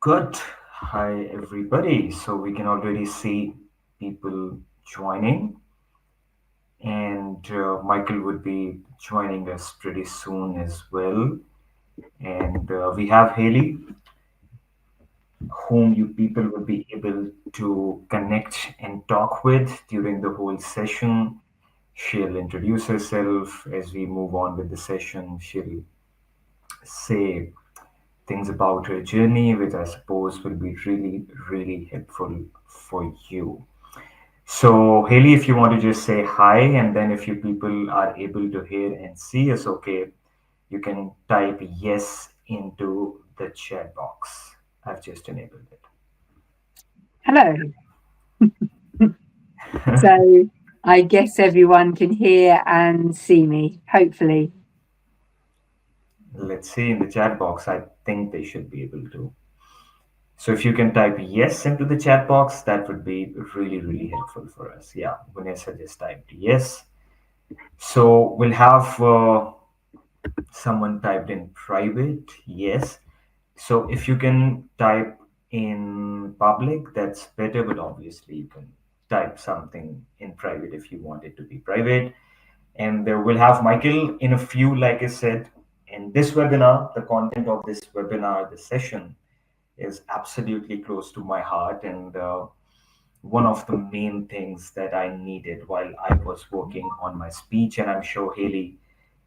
Good. Hi, everybody. So we can already see people joining, and Michael would be joining us pretty soon as well. And we have Haley, whom you people will be able to connect and talk with during the whole session. She'll introduce herself as we move on with the session. She'll say things about her journey, which I suppose will be really, really helpful for you. So, Haley, if you want to just say hi, and then if you people are able to hear and see us okay, you can type yes into the chat box. I've just enabled Hello. it. So I guess everyone can hear and see me, hopefully. Let's see in the chat box. I think they should be able to. So, if you can type yes into the chat box, that would be really, really helpful for us. Yeah, Vanessa just typed yes. So, we'll have someone typed in private, yes. So if you can type in public, that's better, but obviously you can type something in private if you want it to be private. And we'll have Michael in a few, like I said, in this webinar. The content of this webinar, this session, is absolutely close to my heart. And one of the main things that I needed while I was working on my speech, and I'm sure Haley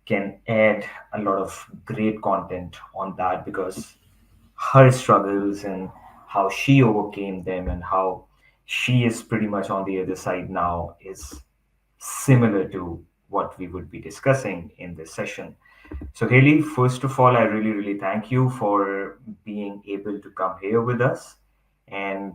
can add a lot of great content on that because her struggles and how she overcame them and how she is pretty much on the other side now is similar to what we would be discussing in this session. So, Haley, first of all, I really, really thank you for being able to come here with us. And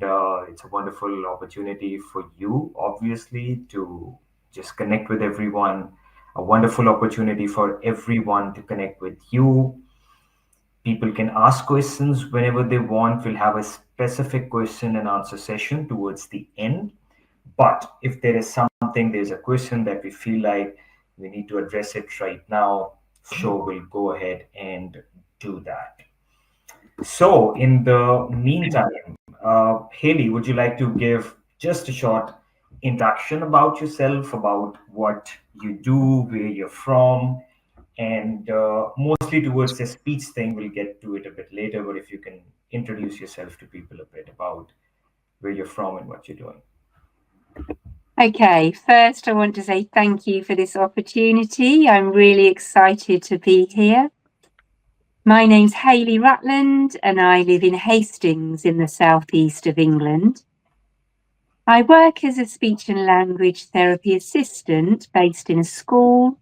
it's a wonderful opportunity for you, obviously, to just connect with everyone. A wonderful opportunity for everyone to connect with you. People can ask questions whenever they want. We'll have a specific question and answer session towards the end. But if there is something, there's a question that we feel like we need to address it right now, sure, we'll go ahead and do that. So, in the meantime, Haley, would you like to give just a short introduction about yourself, about what you do, where you're from, and mostly towards the speech thing? We'll get to it a bit later, but if you can introduce yourself to people a bit about where you're from and what you're doing. Okay, first I want to say thank you for this opportunity. I'm really excited to be here. My name's Hayley Rutland and I live in Hastings in the southeast of England. I work as a speech and language therapy assistant based in a school.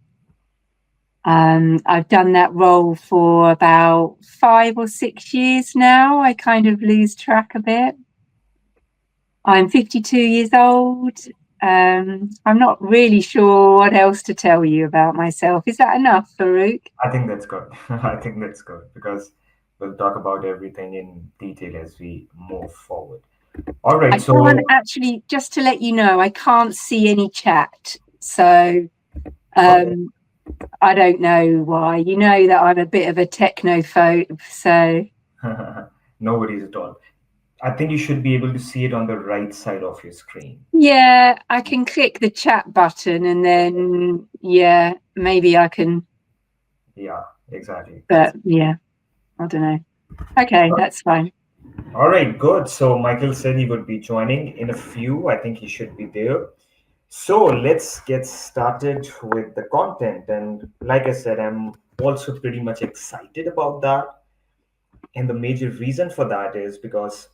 I've done that role for about 5 or 6 years now. I kind of lose track a bit. I'm 52 years old. I'm not really sure what else to tell you about myself. Is that enough, Farouk? I think that's good. I think that's good because we'll talk about everything in detail as we move forward. All I right. can't So, actually, just to let you know, I can't see any chat. So okay. um, I don't know why. You know that I'm a bit of a technophobe. So No worries at all. I think you should be able to see it on the right side of your screen. yeah, I can click the chat button and then, yeah, maybe I can, Yeah, exactly. but yeah, I don't know. Okay, that's fine. All right, good. So Michael said he would be joining in a few. I think he should be there. So let's get started with the content. And like I said, I'm also pretty much excited about that. And the major reason for that is because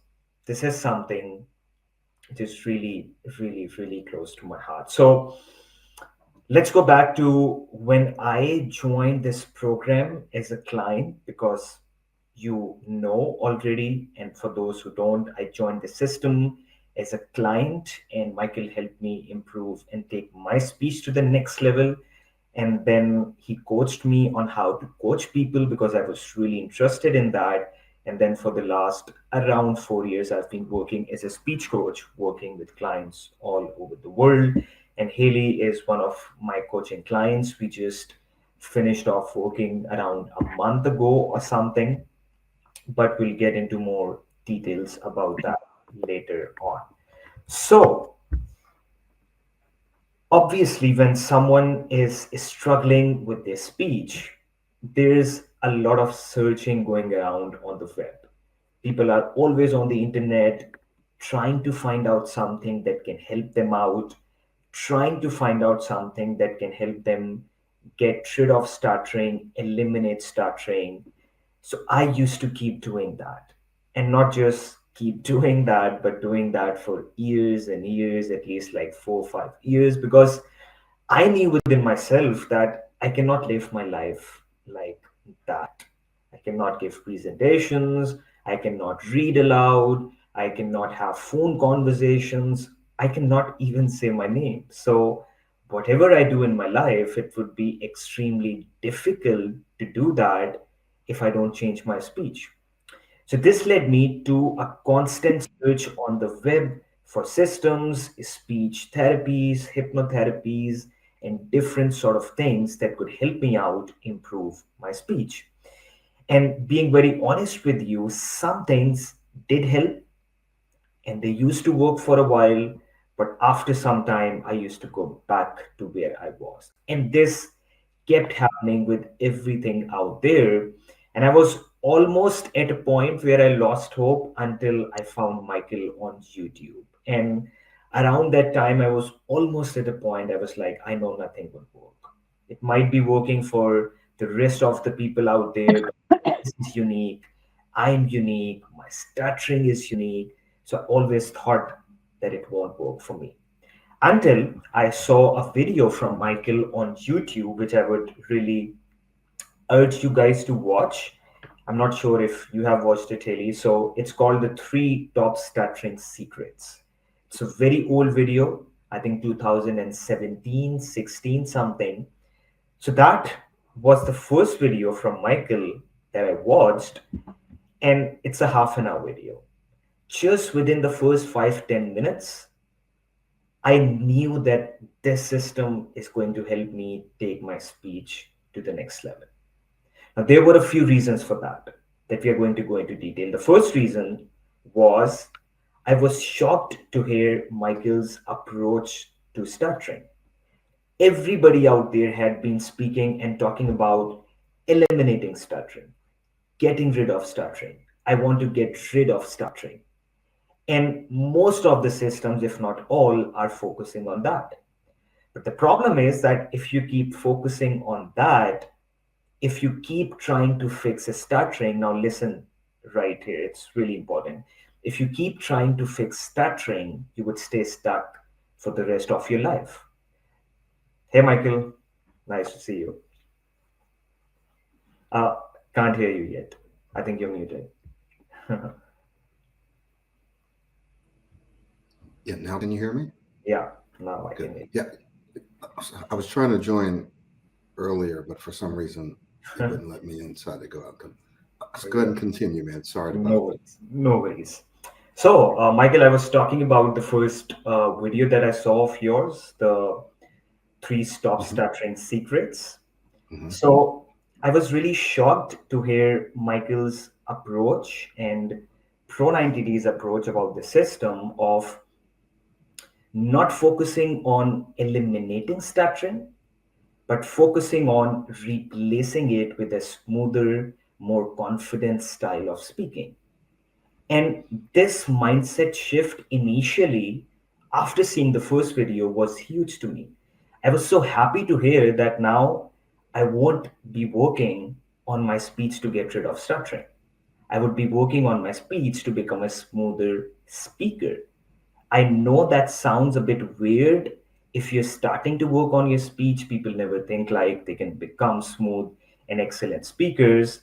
this is something which is really, really, really close to my heart. So let's go back to when I joined this program as a client, because you know already, and for those who don't, I joined the system as a client, and Michael helped me improve and take my speech to the next level. And then he coached me on how to coach people because I was really interested in that. And then for the last around 4 years, I've been working as a speech coach, working with clients all over the world. And Haley is one of my coaching clients. We just finished off working around a month ago or something, but we'll get into more details about that later on. So, obviously, when someone is struggling with their speech, there's a lot of searching going around on the web. People are always on the internet trying to find out something that can help them out, trying to find out something that can help them get rid of stuttering, eliminate stuttering. So I used to keep doing that. And not just keep doing that, but doing that for years and years, at least like 4 or 5 years, because I knew within myself that I cannot live my life like that. I cannot give presentations. I cannot read aloud. I cannot have phone conversations. I cannot even say my name. So, whatever I do in my life, it would be extremely difficult to do that if I don't change my speech. So this led me to a constant search on the web for systems, speech therapies, hypnotherapies, and different sort of things that could help me out improve my speech. And being very honest with you, some things did help and they used to work for a while, but after some time, I used to go back to where I was. And this kept happening with everything out there. And I was almost at a point where I lost hope until I found Michael on YouTube. And around that time, I was almost at a point I was like, I know nothing will work. It might be working for the rest of the people out there, but this is unique. I'm unique. My stuttering is unique. So I always thought that it won't work for me. Until I saw a video from Michael on YouTube, which I would really urge you guys to watch. I'm not sure if you have watched it, Haley. So it's called The Three Top Stuttering Secrets. It's a very old video, I think 2017, 16, something. So that was the first video from Michael that I watched, and it's a half an hour video. Just within the first 5-10 minutes, I knew that this system is going to help me take my speech to the next level. Now, there were a few reasons for that we are going to go into detail. The first reason was I was shocked to hear Michael's approach to stuttering. Everybody out there had been speaking and talking about eliminating stuttering, getting rid of stuttering. I want to get rid of stuttering. And most of the systems, if not all, are focusing on that. But the problem is that if you keep focusing on that, if you keep trying to fix a stuttering, now listen right here, it's really important. If you keep trying to fix stuttering, you would stay stuck for the rest of your life. Hey, Michael, nice to see you. Uh, can't hear you yet. I think you're muted. Yeah, now can you hear me? Yeah, now I can Good. hear Yeah, I was trying to join earlier, but for some reason it you. wouldn't let me in, so I had to go out. Let's go ahead and continue, man. Sorry No about worries. No worries. So, Michael, I was talking about the first video that I saw of yours, the three stop that. stuttering secrets. Hmm. So, I was really shocked to hear Michael's approach and Pro90D's approach about the system of not focusing on eliminating stuttering, but focusing on replacing it with a smoother, more confident style of speaking. And this mindset shift initially, after seeing the first video, was huge to me. I was so happy to hear that now I won't be working on my speech to get rid of stuttering. I would be working on my speech to become a smoother speaker. I know that sounds a bit weird. If you're starting to work on your speech, people never think like they can become smooth and excellent speakers.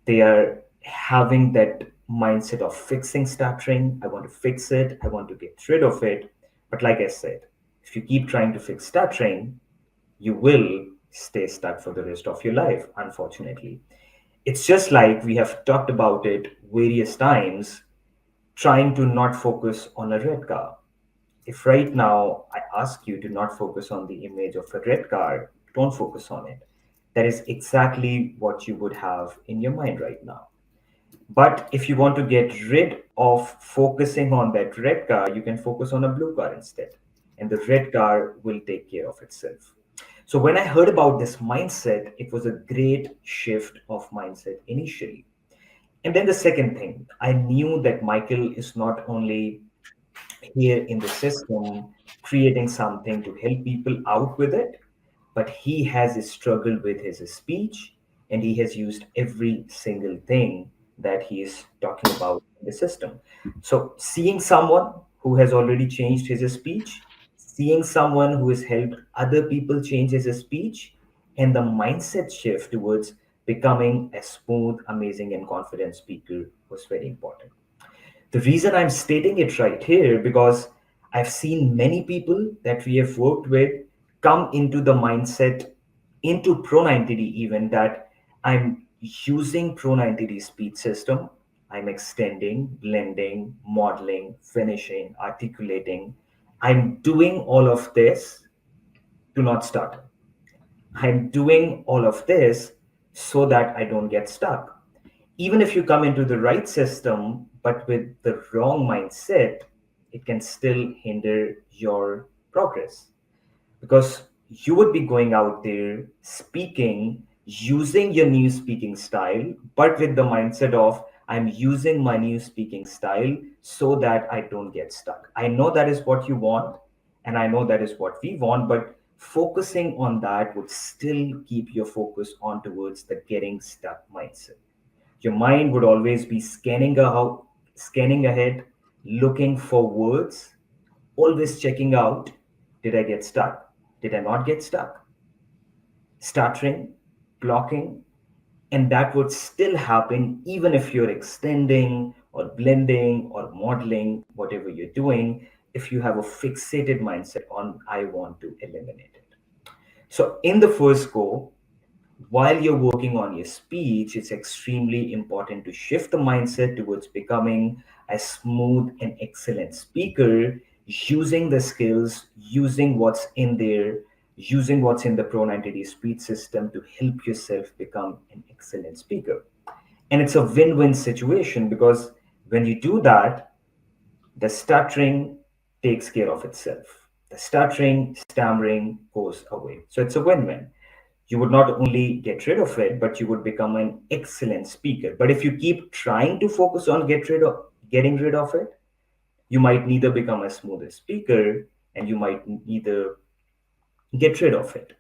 They are having that mindset of fixing stuttering. I want to fix it. I want to get rid of it. But like I said, if you keep trying to fix stuttering, you will stay stuck for the rest of your life, unfortunately. It's just like we have talked about it various times, trying to not focus on a red car. If right now I ask you to not focus on the image of a red car, don't focus on it. That is exactly what you would have in your mind right now. But if you want to get rid of focusing on that red car, you can focus on a blue car instead. And the red car will take care of itself. So when I heard about this mindset, it was a great shift of mindset initially. And then the second thing, I knew that Michael is not only here in the system creating something to help people out with it, but he has struggled with his speech and he has used every single thing that he is talking about in the system. So, seeing someone who has already changed his speech, seeing someone who has helped other people change his speech, and the mindset shift towards becoming a smooth, amazing, and confident speaker was very important. The reason I'm stating it right here because I've seen many people that we have worked with come into the mindset into Pro90D even that I'm using Pro90D speech system. I'm extending, blending, modeling, finishing, articulating. I'm doing all of this to not stutter. I'm doing all of this so that I don't get stuck. Even if you come into the right system, but with the wrong mindset, it can still hinder your progress because you would be going out there speaking using your new speaking style, but with the mindset of I'm using my new speaking style so that I don't get stuck. I know that is what you want, and I know that is what we want, but focusing on that would still keep your focus on towards the getting stuck mindset. Your mind would always be scanning ahead, looking for words, always checking out, did I get stuck? Did I not get stuck? Stuttering, blocking, and that would still happen even if you're extending or blending or modeling, whatever you're doing, if you have a fixated mindset on, I want to eliminate it. So, in the first go, while you're working on your speech, it's extremely important to shift the mindset towards becoming a smooth and excellent speaker using the skills, using what's in there, using what's in the Pro90D speech system to help yourself become an excellent speaker. And it's a win win situation because when you do that, the stuttering takes care of itself. The stuttering, stammering goes away. So it's a win win. You would not only get rid of it, but you would become an excellent speaker. But if you keep trying to focus on getting rid of it, you might neither become a smoother speaker and you might neither get rid of it.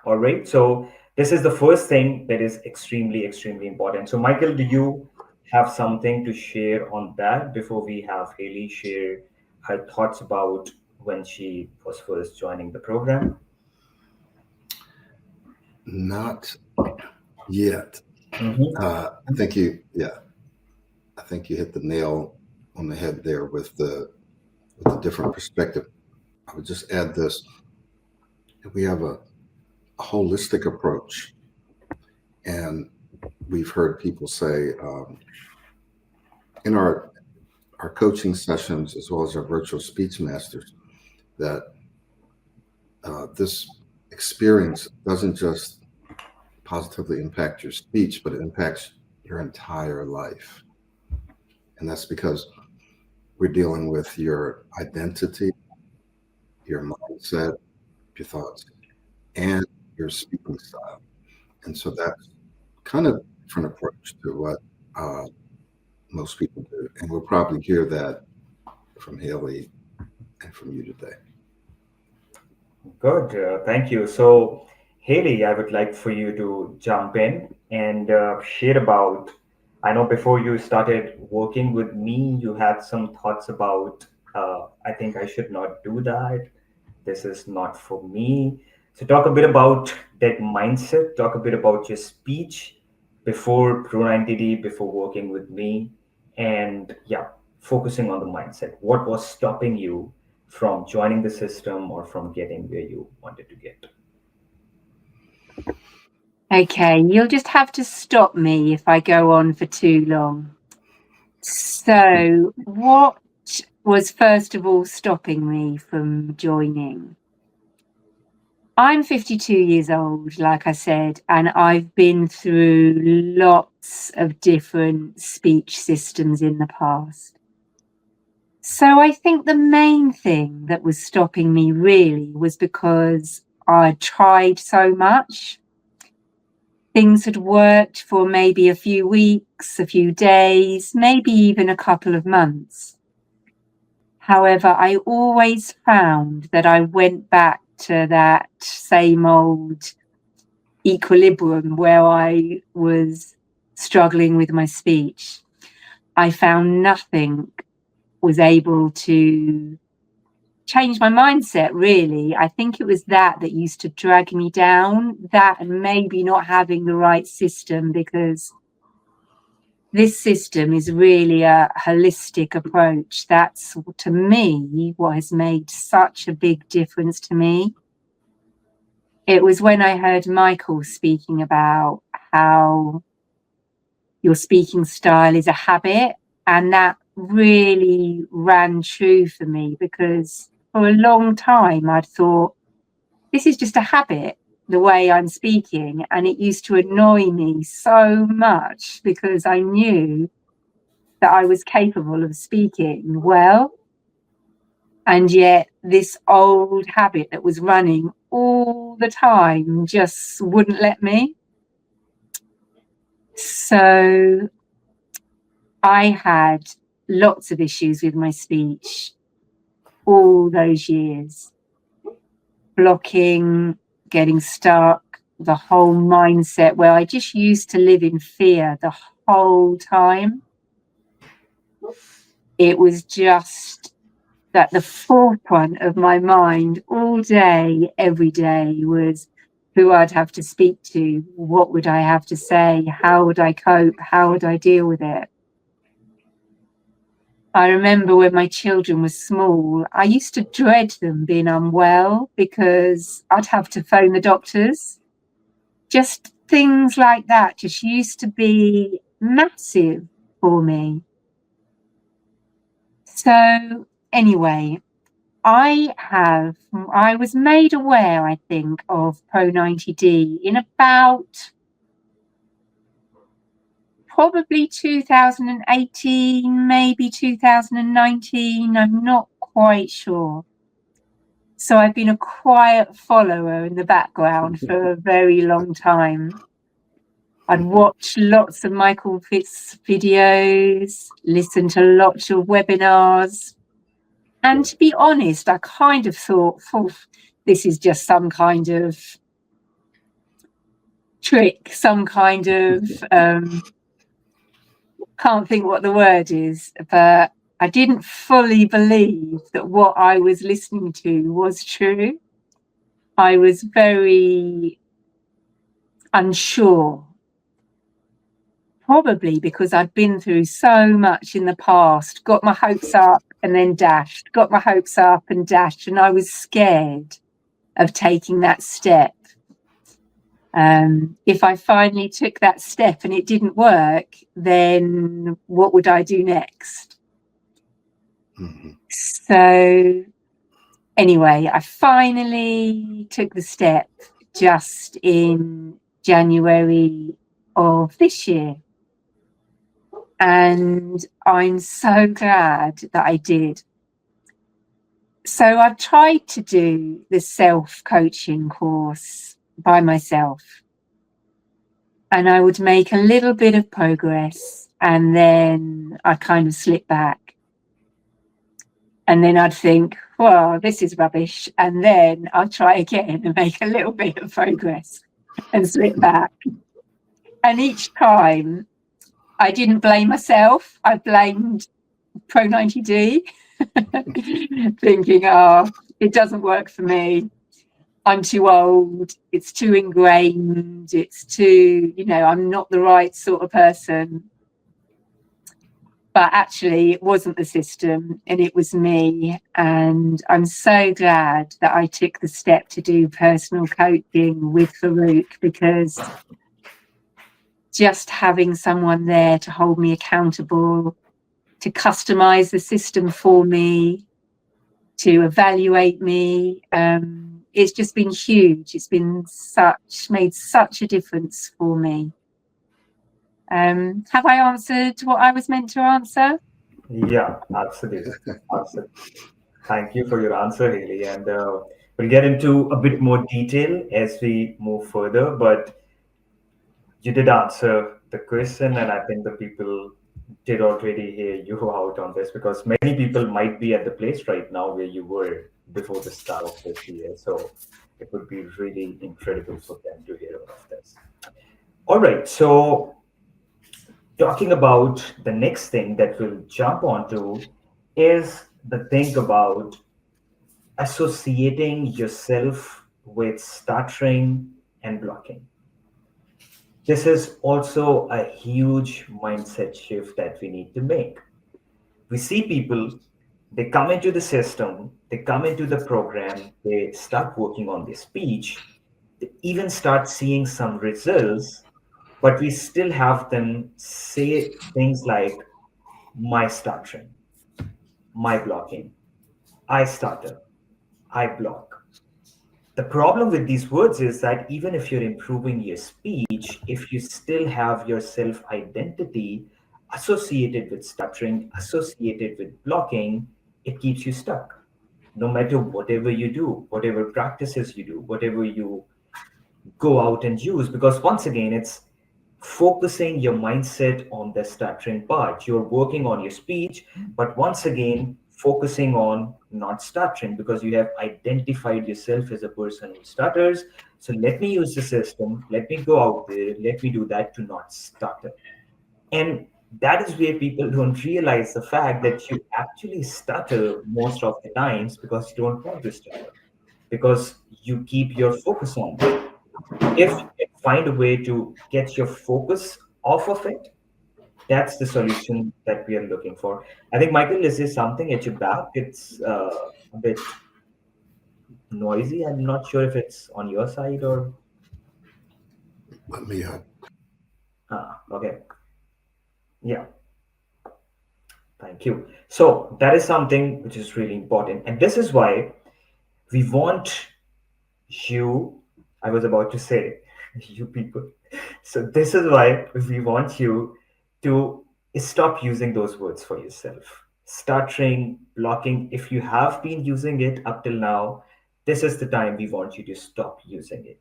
All right. So this is the first thing that is extremely, extremely important. So Michael, do you have something to share on that before we have Haley share her thoughts about when she was first joining the program? Not yet. Mm-hmm. I think I think you hit the nail on the head there with the different perspective. I would just add this: we have a holistic approach, and we've heard people say in our coaching sessions as well as our virtual speech masters that this experience doesn't just positively impact your speech, but it impacts your entire life. And that's because we're dealing with your identity, your mindset, your thoughts, and your speaking style. And so that's kind of a different approach to what uh, most people do. And we'll probably hear that from Haley and from you today. Good, thank you. So, Haley, I would like for you to jump in and share about. I know before you started working with me, you had some thoughts about, I think I should not do that. This is not for me. So, talk a bit about that mindset, talk a bit about your speech before Pro90D, before working with me, and yeah, focusing on the mindset. What was stopping you from joining the system or from getting where you wanted to get? Okay, you'll just have to stop me if I go on for too long. So, what was first of all stopping me from joining? I'm 52 years old, like I said, and I've been through lots of different speech systems in the past. So I think the main thing that was stopping me really was because I tried so much. Things had worked for maybe a few weeks, a few days, maybe even a couple of months. However, I always found that I went back to that same old equilibrium where I was struggling with my speech. I found nothing was able to change my mindset, really. I think it was that used to drag me down, that and maybe not having the right system, because this system is really a holistic approach. That's, to me, what has made such a big difference to me. It was when I heard Michael speaking about how your speaking style is a habit, and that really ran true for me, because for a long time I'd thought, this is just a habit, the way I'm speaking, and it used to annoy me so much because I knew that I was capable of speaking well, and yet this old habit that was running all the time just wouldn't let me. So I had lots of issues with my speech all those years. Blocking, getting stuck, the whole mindset where I just used to live in fear the whole time. It was just that the forefront of my mind all day, every day, was who I'd have to speak to, what would I have to say, how would I cope, how would I deal with it. I remember when my children were small, I used to dread them being unwell because I'd have to phone the doctors. Just things like that just used to be massive for me. So anyway, I was made aware, I think, of Pro90D in about probably 2018, maybe 2019. I'm not quite sure. So I've been a quiet follower in the background for a very long time. I'd watch lots of Michael Fitz videos, listen to lots of webinars. And to be honest, I kind of thought, this is just some kind of trick, some kind of, can't think what the word is, but I didn't fully believe that what I was listening to was true. I was very unsure, probably because I'd been through so much in the past, got my hopes up and then dashed, got my hopes up and dashed, and I was scared of taking that step. If I finally took that step and it didn't work, then what would I do next? Mm-hmm. So anyway, I finally took the step just in January of this year. And I'm so glad that I did. So I've tried to do the self-coaching course by myself. And I would make a little bit of progress and then I'd kind of slip back. And then I'd think, well, this is rubbish. And then I'll try again and make a little bit of progress and slip back. And each time I didn't blame myself. I blamed Pro90D, thinking, oh, it doesn't work for me. I'm too old. It's too ingrained. It's too, I'm not the right sort of person. But actually, it wasn't the system and it was me. And I'm so glad that I took the step to do personal coaching with Farouk, because just having someone there to hold me accountable, to customize the system for me, to evaluate me, it's just been huge. It's been made such a difference for me. Have I answered what I was meant to answer? Yeah, absolutely. Absolutely. Thank you for your answer, Haley. And we'll get into a bit more detail as we move further. But you did answer the question, and I think the people did already hear you out on this, because many people might be at the place right now where you were before the start of this year. So it would be really incredible for them to hear all of this. All right. So talking about the next thing that we'll jump onto is the thing about associating yourself with stuttering and blocking. This is also a huge mindset shift that we need to make. We see people, they come into the system, they come into the program, they start working on their speech, they even start seeing some results, but we still have them say things like, my stuttering, my blocking, I stutter, I block. The problem with these words is that even if you're improving your speech, if you still have your self identity associated with stuttering, associated with blocking, it keeps you stuck. No matter whatever you do, whatever practices you do, whatever you go out and use, because once again, it's focusing your mindset on the stuttering part. You're working on your speech, but once again, focusing on not stuttering, because you have identified yourself as a person who stutters. So let me use the system, let me go out there, let me do that to not stutter. And that is where people don't realize the fact that you actually stutter most of the times because you don't want to stutter, because you keep your focus on it. If you can find a way to get your focus off of it, that's the solution that we are looking for. I think, Michael, is there something at your back? It's a bit noisy. I'm not sure if it's on your side or. Let me Okay. Yeah. Thank you. So that is something which is really important. And this is why we want you, I was about to say, you people. So this is why we want you to stop using those words for yourself. Stuttering, blocking, if you have been using it up till now, this is the time we want you to stop using it.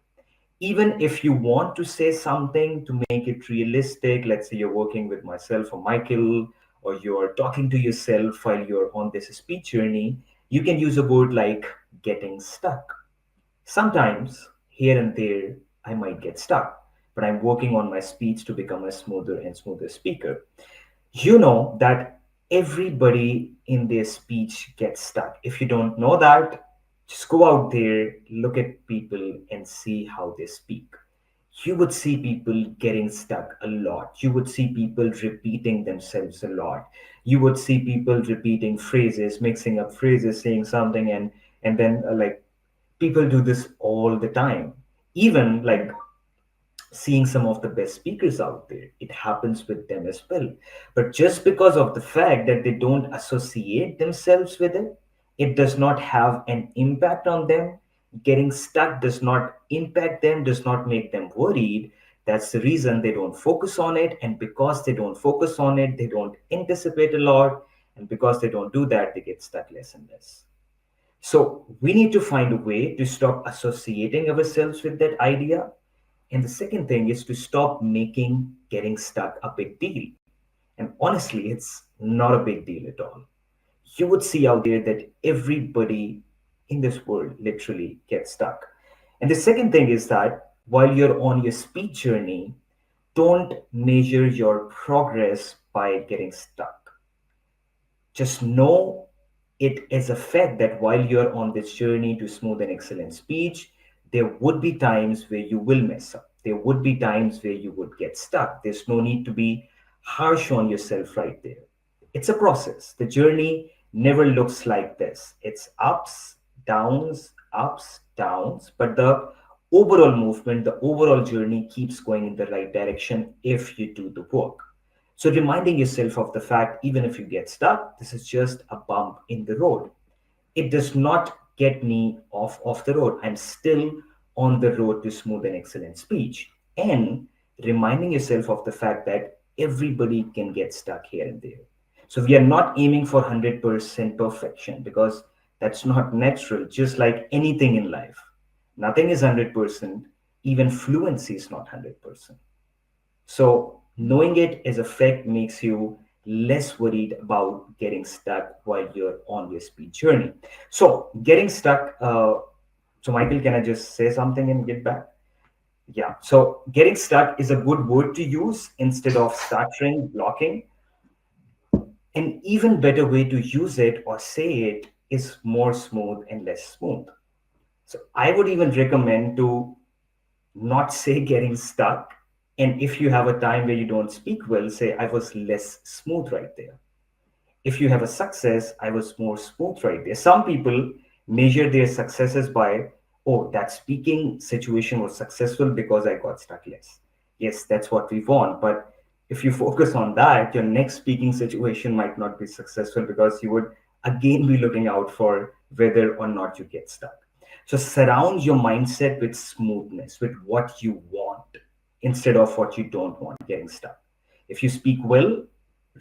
Even if you want to say something to make it realistic, let's say you're working with myself or Michael, or you're talking to yourself while you're on this speech journey, you can use a word like getting stuck. Sometimes, here and there, I might get stuck, but I'm working on my speech to become a smoother and smoother speaker. You know that everybody in their speech gets stuck. If you don't know that, just go out there, look at people, and see how they speak. You would see people getting stuck a lot. You would see people repeating themselves a lot. You would see people repeating phrases, mixing up phrases, saying something, and then like people do this all the time. Even like seeing some of the best speakers out there, it happens with them as well. But just because of the fact that they don't associate themselves with it, it does not have an impact on them. Getting stuck does not impact them, does not make them worried. That's the reason they don't focus on it. And because they don't focus on it, they don't anticipate a lot. And because they don't do that, they get stuck less and less. So we need to find a way to stop associating ourselves with that idea. And the second thing is to stop making getting stuck a big deal. And honestly, it's not a big deal at all. You would see out there that everybody in this world literally gets stuck. And the second thing is that while you're on your speech journey, don't measure your progress by getting stuck. Just know it is a fact that while you're on this journey to smooth and excellent speech, there would be times where you will mess up. There would be times where you would get stuck. There's no need to be harsh on yourself right there. It's a process. The journey never looks like this. It's ups, downs, but the overall movement, the overall journey keeps going in the right direction if you do the work. So reminding yourself of the fact, even if you get stuck, this is just a bump in the road. It does not get me off the road. I'm still on the road to smooth and excellent speech. And reminding yourself of the fact that everybody can get stuck here and there. So we are not aiming for 100% perfection, because that's not natural, just like anything in life. Nothing is 100%, even fluency is not 100%. So knowing it as a fact makes you less worried about getting stuck while you're on your speech journey. So getting stuck. So Michael, can I just say something and get back? Yeah. So getting stuck is a good word to use instead of stuttering, blocking. An even better way to use it or say it is more smooth and less smooth. So I would even recommend to not say getting stuck. And if you have a time where you don't speak well, say I was less smooth right there. If you have a success, I was more smooth right there. Some people measure their successes by, oh, that speaking situation was successful because I got stuck less. Yes, that's what we want. But if you focus on that, your next speaking situation might not be successful, because you would again be looking out for whether or not you get stuck. So surround your mindset with smoothness, with what you want instead of what you don't want getting stuck. If you speak well,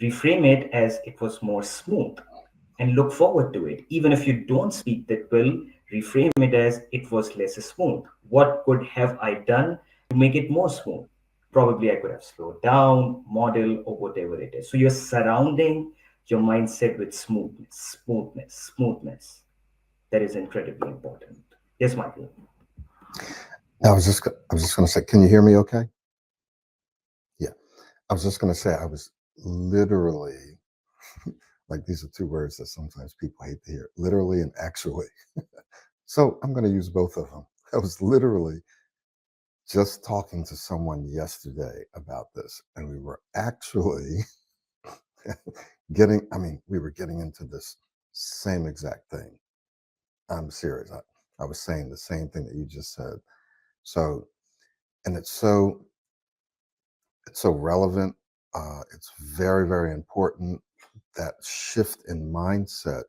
reframe it as it was more smooth and look forward to it. Even if you don't speak that well, reframe it as it was less smooth. What could have I done to make it more smooth? Probably I could have slowed down, model, or whatever it is. So you're surrounding your mindset with smoothness. That is incredibly important. Yes, Michael. I was just going to say, can you hear me okay? Yeah. I was just going to say, I was literally, like, these are two words that sometimes people hate to hear, literally and actually. So I'm going to use both of them. I was literally just talking to someone yesterday about this, and we were actually we were getting into this same exact thing. I'm serious. I was saying the same thing that you just said. So, and it's so relevant. It's very, very important. That shift in mindset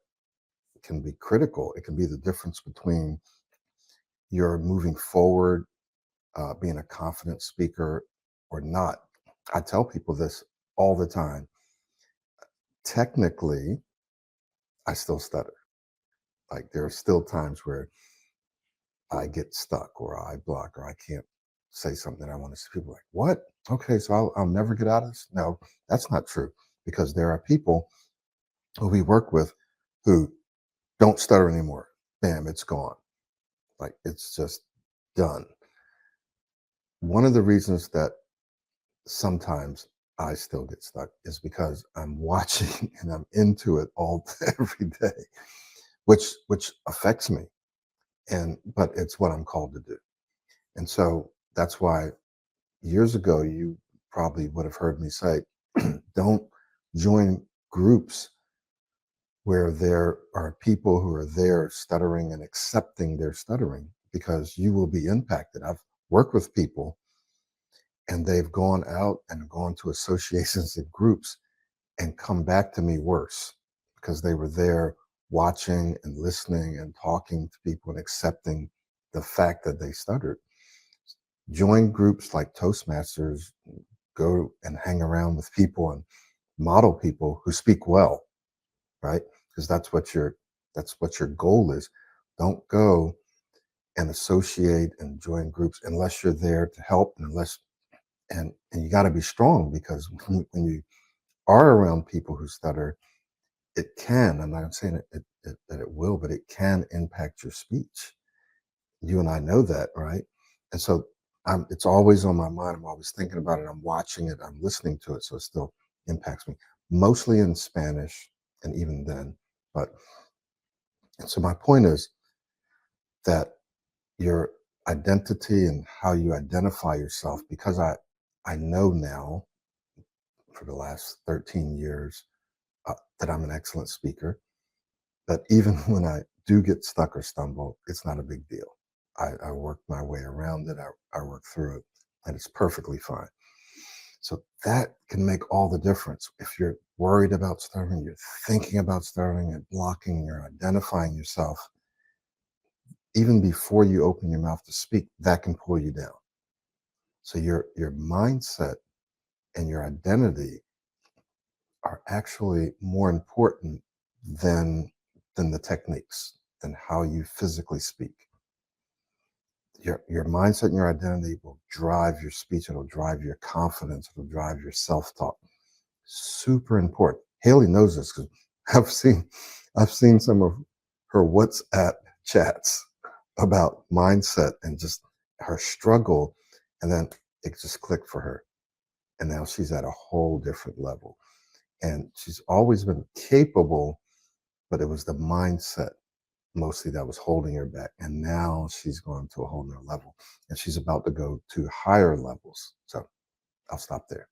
can be critical. It can be the difference between you're moving forward, being a confident speaker or not. I tell people this all the time. Technically, I still stutter. Like, there are still times where I get stuck or I block or I can't say something I want to say. People are like, what? Okay, so I'll never get out of this? No, that's not true, because there are people who we work with who don't stutter anymore. Bam, it's gone. Like, it's just done. One of the reasons that sometimes I still get stuck is because I'm watching and I'm into it all every day, which affects me. But it's what I'm called to do. And so that's why years ago, you probably would have heard me say, don't join groups where there are people who are there stuttering and accepting their stuttering, because you will be impacted. I've worked with people and they've gone out and gone to associations and groups and come back to me worse, because they were there watching and listening and talking to people and accepting the fact that they stuttered. Join groups like Toastmasters, go and hang around with people and model people who speak well, right? Because that's what your goal is. Don't go and associate and join groups unless you're there to help, and you got to be strong, because when you are around people who stutter, it can, I'm not saying that it will, but it can impact your speech. You and I know that, right? And so it's always on my mind. I'm always thinking about it. I'm watching it. I'm listening to it. So it still impacts me, mostly in Spanish, and even then. And so my point is that your identity and how you identify yourself, because I know now for the last 13 years that I'm an excellent speaker, that even when I do get stuck or stumble, it's not a big deal. I work my way around it. I work through it, and it's perfectly fine. So that can make all the difference. If you're worried about stuttering, you're thinking about stuttering and blocking, you're identifying yourself, even before you open your mouth to speak, that can pull you down. So your mindset and your identity are actually more important than the techniques, than how you physically speak. Your mindset and your identity will drive your speech. It'll drive your confidence. It'll drive your self-talk. Super important. Haley knows this because I've seen some of her WhatsApp chats about mindset and just her struggle, and then it just clicked for her, and now she's at a whole different level. And she's always been capable, but it was the mindset mostly that was holding her back. And now she's going to a whole nother level, and she's about to go to higher levels. So I'll stop there.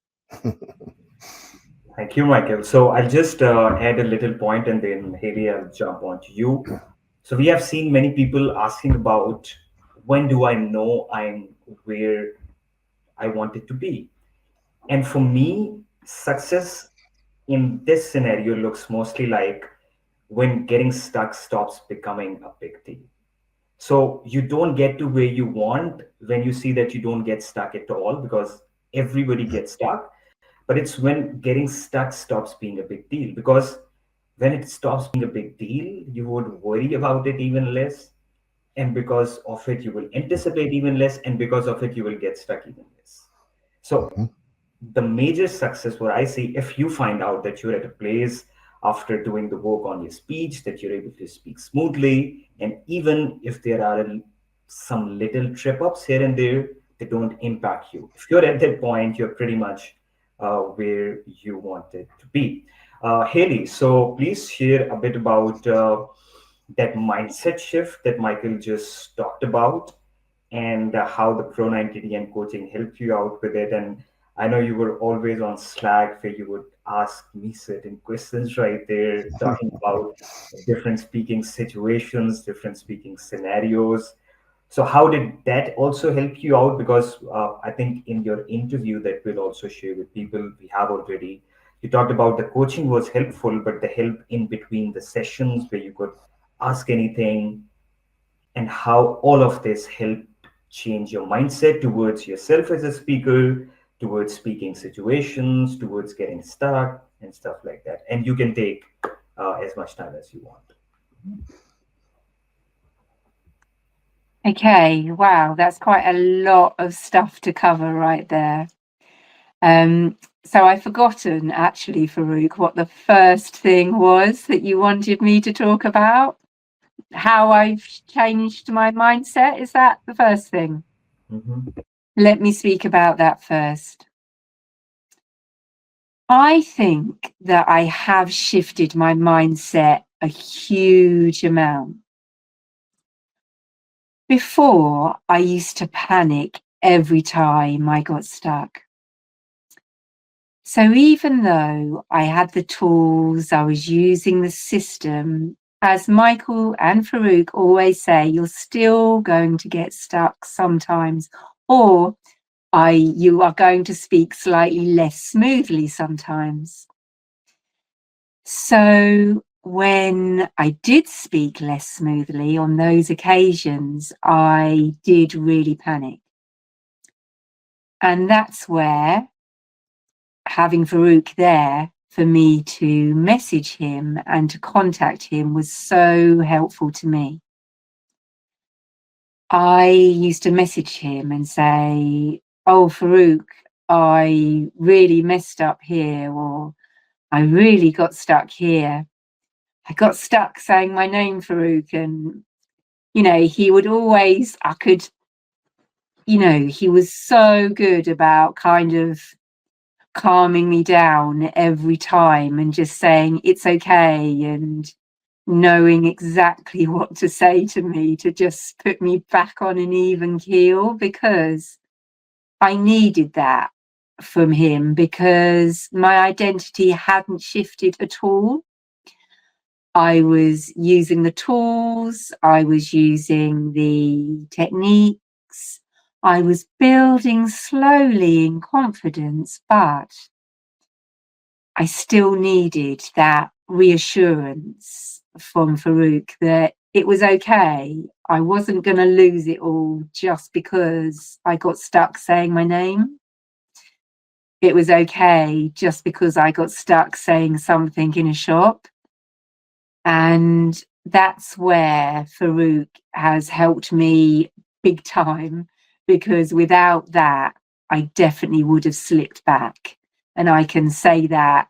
Thank you, Michael. So I'll just add a little point, and then Haley, I'll jump on to you. So we have seen many people asking about, when do I know I'm where I wanted to be? And for me, success in this scenario looks mostly like when getting stuck stops becoming a big deal. So you don't get to where you want when you see that you don't get stuck at all, because everybody gets stuck. But it's when getting stuck stops being a big deal, because when it stops being a big deal, you would worry about it even less. And because of it, you will anticipate even less. And because of it, you will get stuck even less. So Mhm. the major success, what I see, if you find out that you're at a place after doing the work on your speech, that you're able to speak smoothly, and even if there are some little trip ups here and there, they don't impact you. If you're at that point, you're pretty much where you wanted to be. Haley, so please share a bit about that mindset shift that Michael just talked about, and how the Pro90D and coaching helped you out with it. And I know you were always on Slack where you would ask me certain questions right there, talking about different speaking situations, different speaking scenarios. So how did that also help you out? Because I think in your interview that we'll also share with people, we have already, you talked about the coaching was helpful, but the help in between the sessions where you could ask anything, and how all of this helped change your mindset towards yourself as a speaker, towards speaking situations, towards getting stuck and stuff like that. And you can take as much time as you want. Okay, wow, that's quite a lot of stuff to cover right there. So I've forgotten actually, Farouk, what the first thing was that you wanted me to talk about. How I've changed my mindset, is that the first thing? Mm-hmm. Let me speak about that first. I think that I have shifted my mindset a huge amount. Before, I used to panic every time I got stuck. So even though I had the tools, I was using the system, as Michael and Farouk always say, you're still going to get stuck sometimes, or you are going to speak slightly less smoothly sometimes. So when I did speak less smoothly on those occasions, I did really panic. And that's where having Farouk there for me to message him and to contact him was so helpful to me. I used to message him and say, oh, Farouk, I really messed up here, or I really got stuck here. I got stuck saying my name, Farouk. And, he would always, he was so good about kind of calming me down every time and just saying it's okay, and knowing exactly what to say to me to just put me back on an even keel, because I needed that from him, because my identity hadn't shifted at all. I was using the tools, I was using the techniques, I was building slowly in confidence, but I still needed that reassurance from Farouk that it was okay. I wasn't going to lose it all just because I got stuck saying my name. It was okay just because I got stuck saying something in a shop. And that's where Farouk has helped me big time, because without that, I definitely would have slipped back. And I can say that,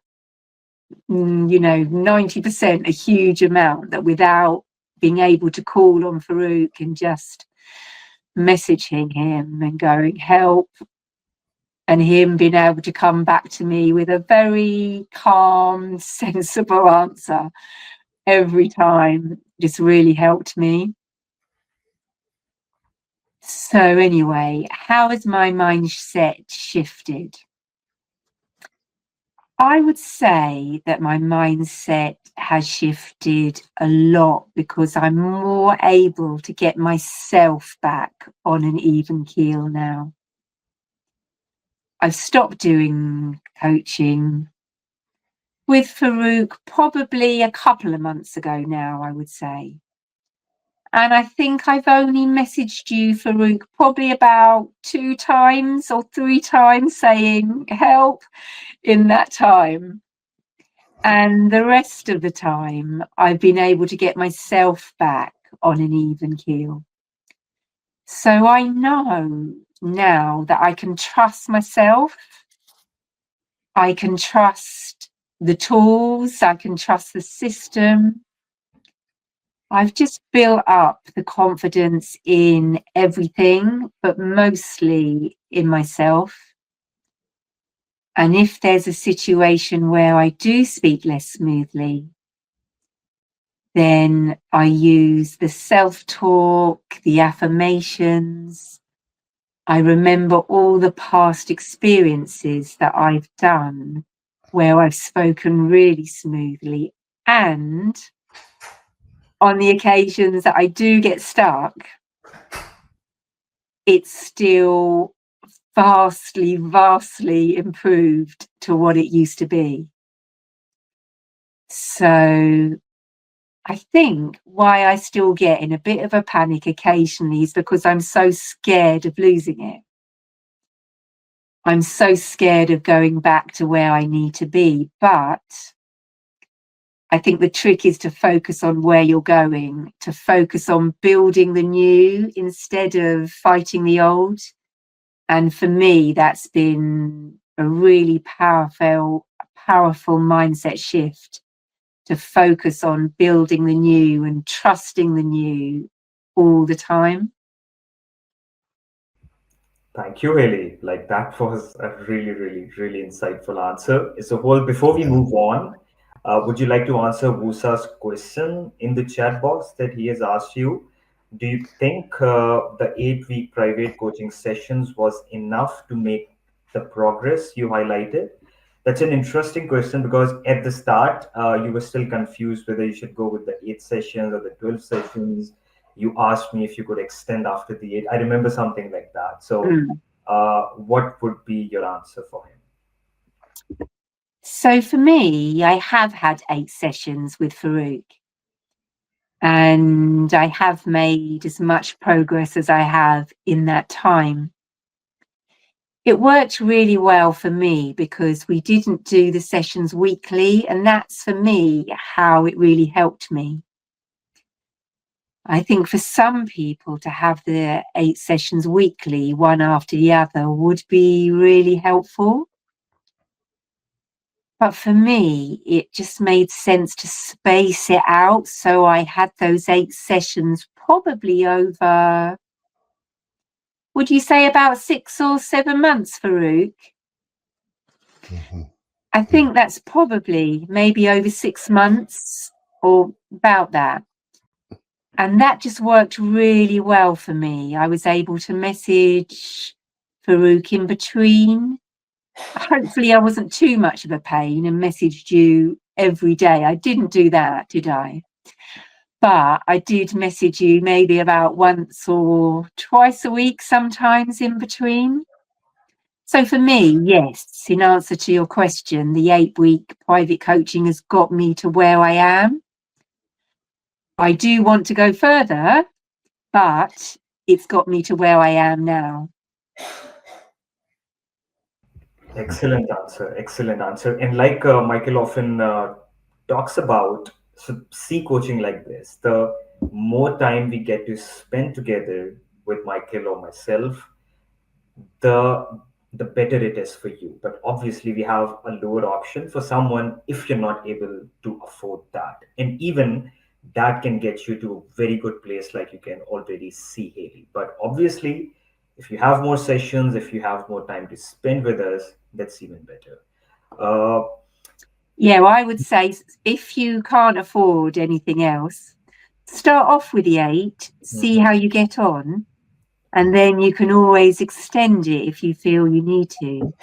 90%, a huge amount, that without being able to call on Farouk and just messaging him and going, help, and him being able to come back to me with a very calm, sensible answer every time, just really helped me. So anyway, how has my mindset shifted? I would say that my mindset has shifted a lot because I'm more able to get myself back on an even keel now. I've stopped doing coaching with Farouk probably a couple of months ago now, I would say. And I think I've only messaged you, Farouk, probably about 2 times or 3 times saying help in that time. And the rest of the time, I've been able to get myself back on an even keel. So I know now that I can trust myself. I can trust the tools. I can trust the system. I've just built up the confidence in everything, but mostly in myself. And if there's a situation where I do speak less smoothly, then I use the self-talk, the affirmations. I remember all the past experiences that I've done where I've spoken really smoothly. And on the occasions that I do get stuck, it's still vastly improved to what it used to be. So I think why I still get in a bit of a panic occasionally is because I'm so scared of losing it. I'm so scared of going back to where I need to be. But I think the trick is to focus on where you're going, to focus on building the new instead of fighting the old. And for me, that's been a really powerful mindset shift, to focus on building the new and trusting the new all the time. Thank you, Haley. Like, that was a really insightful answer. So, well, before we move on, would you like to answer Wusa's question in the chat box that he has asked you? Do you think the 8-week private coaching sessions was enough to make the progress you highlighted? That's an interesting question, because at the start, you were still confused whether you should go with the 8 sessions or the 12 sessions. You asked me if you could extend after the 8. I remember something like that. So what would be your answer for him? So for me, I have had 8 sessions with Farouk, and I have made as much progress as I have in that time. It worked really well for me because we didn't do the sessions weekly, and that's for me how it really helped me. I think for some people to have the 8 sessions weekly, one after the other, would be really helpful. But for me, it just made sense to space it out. So I had those 8 sessions probably over, would you say about 6 or 7 months, Farouk? Mm-hmm. I think that's probably maybe over 6 months or about that. And that just worked really well for me. I was able to message Farouk in between. Hopefully I wasn't too much of a pain and messaged you every day. I didn't do that, did I? But I did message you maybe about once or twice a week, sometimes in between. So for me, yes, in answer to your question, the 8-week private coaching has got me to where I am. I do want to go further, but it's got me to where I am now. Excellent answer. Excellent answer. And like Michael often talks about, so see coaching like this. The more time we get to spend together with Michael or myself, the the better it is for you. But obviously, we have a lower option for someone if you're not able to afford that. And even that can get you to a very good place, like you can already see, Haley. But obviously, if you have more sessions, if you have more time to spend with us, that's even better. Uh, Yeah, well, I would say if you can't afford anything else, start off with the 8, see mhm. how you get on, and then you can always extend it if you feel you need to.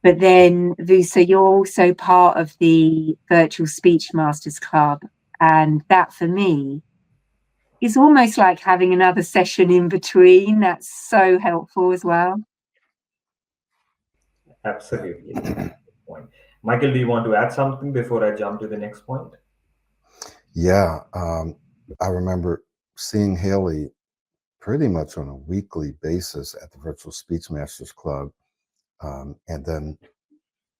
But then, Vusa, you're also part of the Virtual Speech Masters Club. And that for me is almost like having another session in between. That's so helpful as well. Absolutely. Good point. Michael, do you want to add something before I jump to the next point? Yeah, I remember seeing Haley pretty much on a weekly basis at the Virtual Speech Masters Club, and then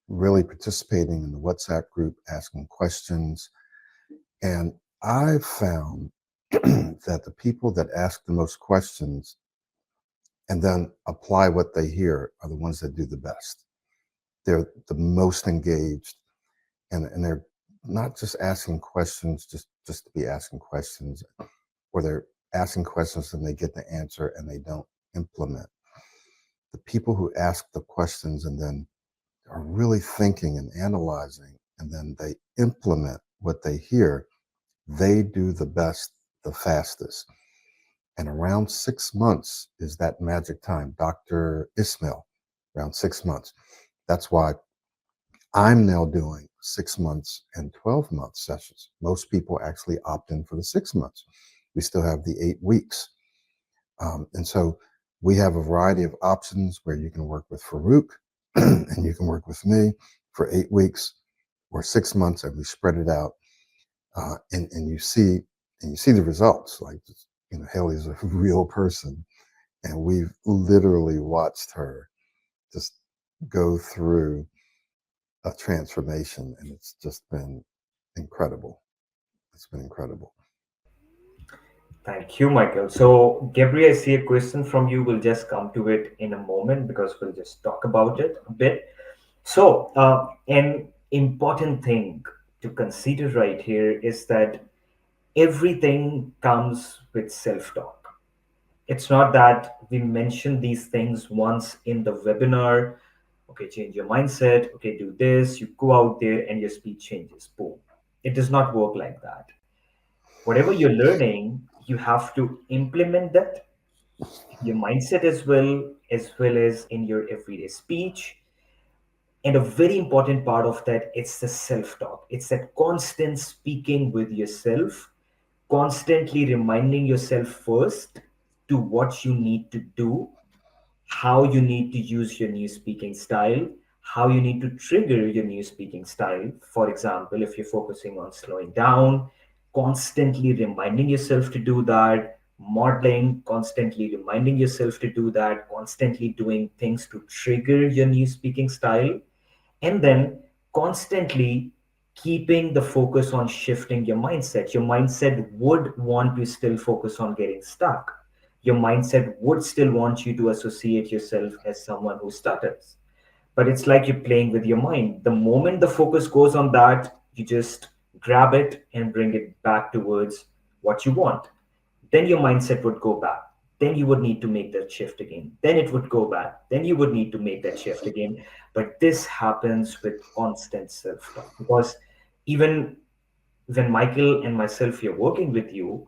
really participating in the WhatsApp group, asking questions. And I found that the people that ask the most questions and then apply what they hear are the ones that do the best. They're the most engaged, and they're not just asking questions just to be asking questions, or they're asking questions and they get the answer and they don't implement. The people who ask the questions and then are really thinking and analyzing, and then they implement what they hear, they do the best, the fastest. And around 6 months is that magic time. Dr. Ismail, around 6 months. That's why I'm now doing 6 months and 12-month sessions. Most people actually opt in for the 6 months. We still have the 8 weeks. And so we have a variety of options where you can work with Farouk and you can work with me for 8 weeks or 6 months, and we spread it out. And you see the results. Like, Haley's a real person, and we've literally watched her just go through a transformation, and it's just been incredible. It's been incredible. Thank you, Michael. So, Gabriel, I see a question from you. We'll just come to it in a moment because we'll just talk about it a bit. So, an important thing to consider right here is that everything comes with self talk. It's not that we mention these things once in the webinar. Okay, change your mindset. Okay, do this. You go out there and your speech changes. Boom. It does not work like that. Whatever you're learning, you have to implement that in your mindset as well as in your everyday speech. And a very important part of that, it's the self-talk. It's that constant speaking with yourself, constantly reminding yourself first to what you need to do, how you need to use your new speaking style, how you need to trigger your new speaking style. For example, if you're focusing on slowing down, constantly reminding yourself to do that, modeling, constantly reminding yourself to do that, constantly doing things to trigger your new speaking style, and then constantly keeping the focus on shifting your mindset. Your mindset would want to still focus on getting stuck. Your mindset would still want you to associate yourself as someone who stutters. But it's like you're playing with your mind. The moment the focus goes on that, you just grab it and bring it back towards what you want. Then your mindset would go back. Then you would need to make that shift again. Then it would go back. Then you would need to make that shift again. But this happens with constant self talk because even when Michael and myself are working with you,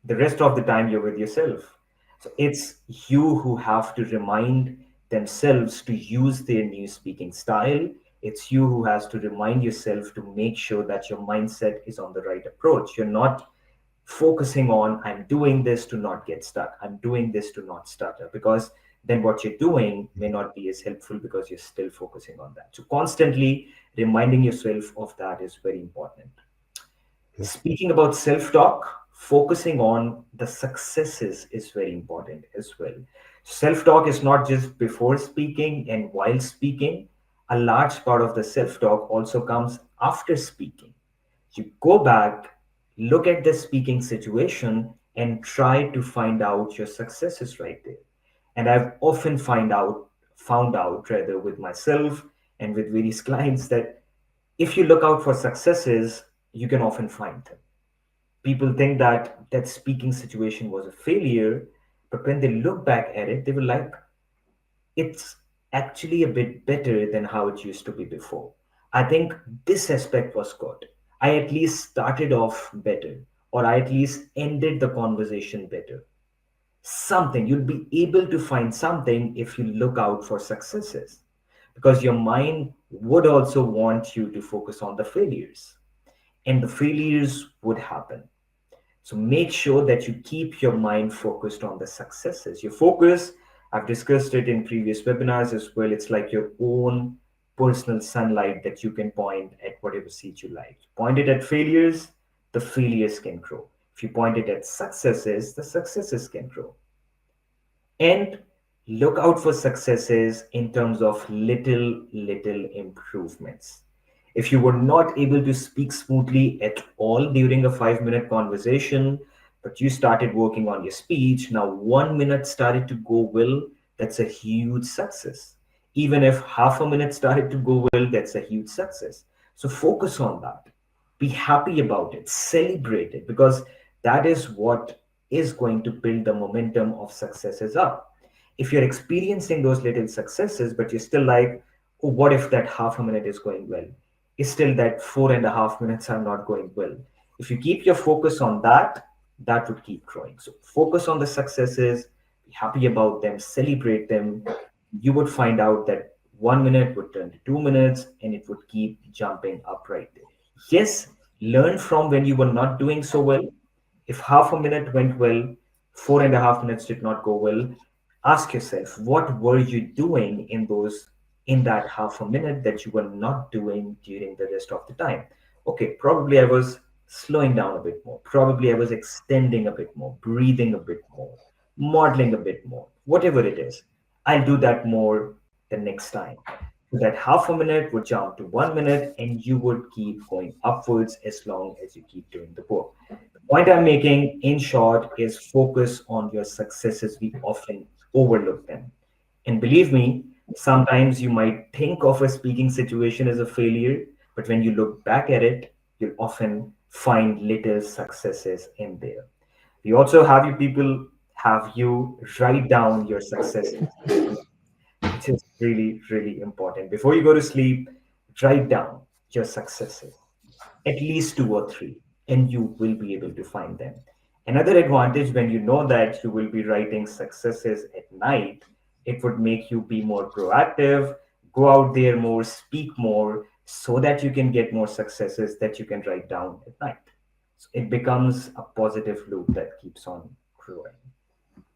the rest of the time you're with yourself. So it's you who have to remind themselves to use their new speaking style. It's you who has to remind yourself to make sure that your mindset is on the right approach. You're not focusing on, I'm doing this to not get stuck, I'm doing this to not stutter, because then what you're doing may not be as helpful because you're still focusing on that. So constantly reminding yourself of that is very important. Speaking about self-talk, focusing on the successes is very important as well. Self-talk is not just before speaking and while speaking. A large part of the self-talk also comes after speaking. You go back, look at the speaking situation, and try to find out your successes right there. And I've often found out rather with myself and with various clients that if you look out for successes, you can often find them. People think that that speaking situation was a failure, but when they look back at it, they were like, it's actually a bit better than how it used to be before. I think this aspect was good. I at least started off better, or I at least ended the conversation better. Something, you'll be able to find something if you look out for successes, because your mind would also want you to focus on the failures, and the failures would happen. So make sure that you keep your mind focused on the successes. Your focus, I've discussed it in previous webinars as well. It's like your own personal sunlight that you can point at whatever seed you like. Point it at failures, the failures can grow. If you point it at successes, the successes can grow. And look out for successes in terms of little improvements. If you were not able to speak smoothly at all during a 5 minute conversation, but you started working on your speech, now 1 minute started to go well, that's a huge success. Even if half a minute started to go well, that's a huge success. So focus on that. Be happy about it, celebrate it, because that is what is going to build the momentum of successes up. If you're experiencing those little successes, but you're still like, oh, what if that half a minute is going well? Is still that 4.5 minutes are not going well. If you keep your focus on that, that would keep growing. So focus on the successes, be happy about them, celebrate them. You would find out that 1 minute would turn to 2 minutes and it would keep jumping up right there. Yes, learn from when you were not doing so well. If half a minute went well, 4.5 minutes did not go well, ask yourself, what were you doing in that half a minute that you were not doing during the rest of the time? Okay, probably I was slowing down a bit more. Probably I was extending a bit more, breathing a bit more, modeling a bit more, whatever it is. I'll do that more the next time. So that half a minute would jump to 1 minute and you would keep going upwards as long as you keep doing the work. The point I'm making, in short, is focus on your successes. We often overlook them. And believe me, sometimes you might think of a speaking situation as a failure, but when you look back at it, you'll often find little successes in there. We also have you write down your successes, which is really important. Before you go to sleep, write down your successes, at least two or three, and you will be able to find them. Another advantage when you know that you will be writing successes at night, it would make you be more proactive, go out there more, speak more, so that you can get more successes that you can write down at night. So it becomes a positive loop that keeps on growing.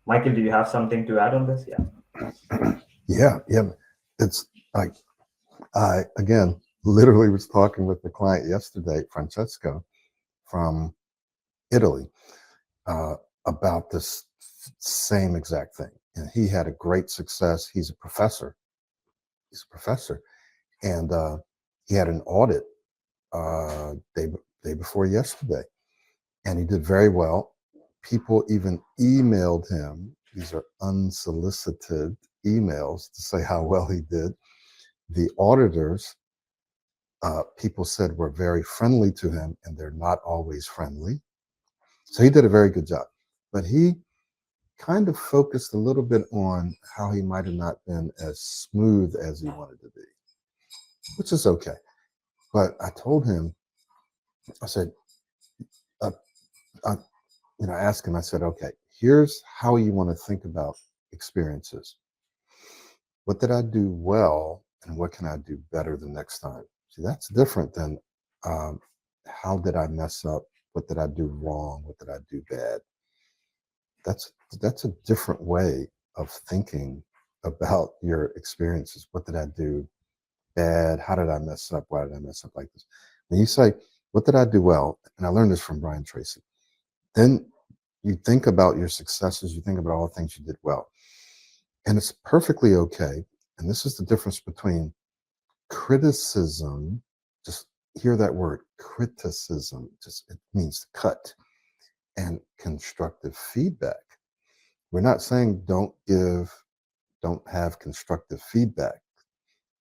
Michael, do you have something to add on this? Yeah. Yeah. It's like, I, again, literally was talking with the client yesterday, Francesco from Italy, about this same exact thing. And he had a great success. He's a professor. And he had an audit day before yesterday. And he did very well. People even emailed him. These are unsolicited emails to say how well he did. The auditors, people said, were very friendly to him, and they're not always friendly. So he did a very good job. But he kind of focused a little bit on how he might have not been as smooth as he wanted to be, which is okay. But I told him, I said, I asked him, I said, okay, here's how you want to think about experiences. What did I do well, and what can I do better the next time? See, that's different than how did I mess up? What did I do wrong? What did I do bad? That's a different way of thinking about your experiences. What did I do bad? How did I mess up? Why did I mess up like this? When you say, what did I do well? and I learned this from Brian Tracy. Then you think about your successes, you think about all the things you did well. And it's perfectly okay. And this is the difference between criticism, just hear that word, criticism, just it means cut, and constructive feedback. We're not saying don't have constructive feedback.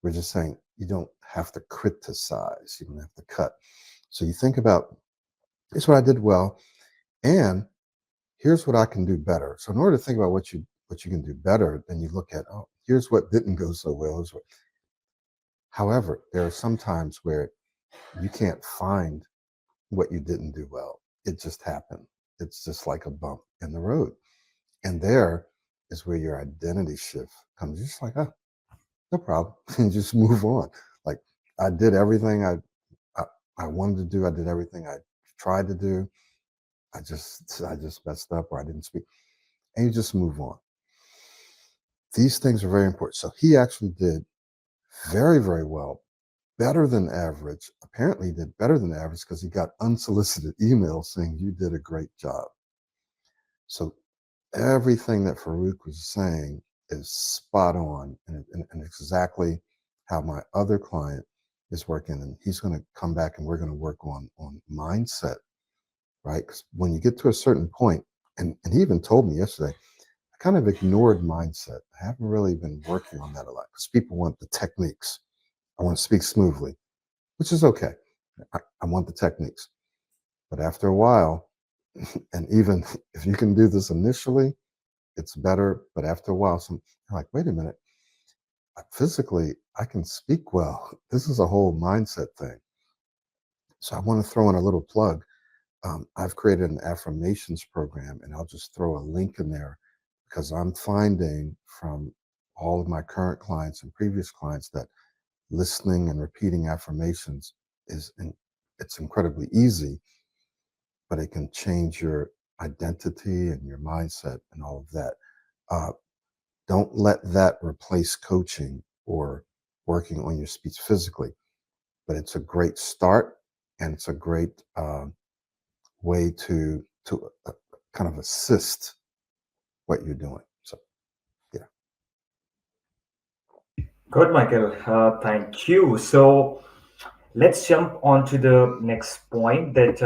We're just saying you don't have to criticize, you don't have to cut. So you think about, here's what I did well, and here's what I can do better. So in order to think about what you can do better, then you look at, oh, here's what didn't go so well. However, there are some times where you can't find what you didn't do well. It just happened. It's just like a bump in the road. And there is where your identity shift comes. You're just like, oh, no problem. And just move on. Like, I did everything I wanted to do. I did everything I tried to do. I just messed up, or I didn't speak. And you just move on. These things are very important. So he actually did very, very well, better than average. Apparently he did better than average because he got unsolicited emails saying you did a great job. So everything that Farouk was saying is spot on, and exactly how my other client is working. And he's going to come back and we're going to work on mindset, right? Because when you get to a certain point, and he even told me yesterday, I kind of ignored mindset. I haven't really been working on that a lot because people want the techniques. I want to speak smoothly, which is okay. I want the techniques. But after a while, and even if you can do this initially, it's better. But after a while, you're like, wait a minute, physically, I can speak well. This is a whole mindset thing. So I want to throw in a little plug. I've created an affirmations program, and I'll just throw a link in there because I'm finding from all of my current clients and previous clients that listening and repeating affirmations it's incredibly easy, but it can change your identity and your mindset and all of that. Don't let that replace coaching or working on your speech physically, but it's a great start, and it's a great way to kind of assist what you're doing. So, yeah. Good, Michael. Thank you. So let's jump on to the next point that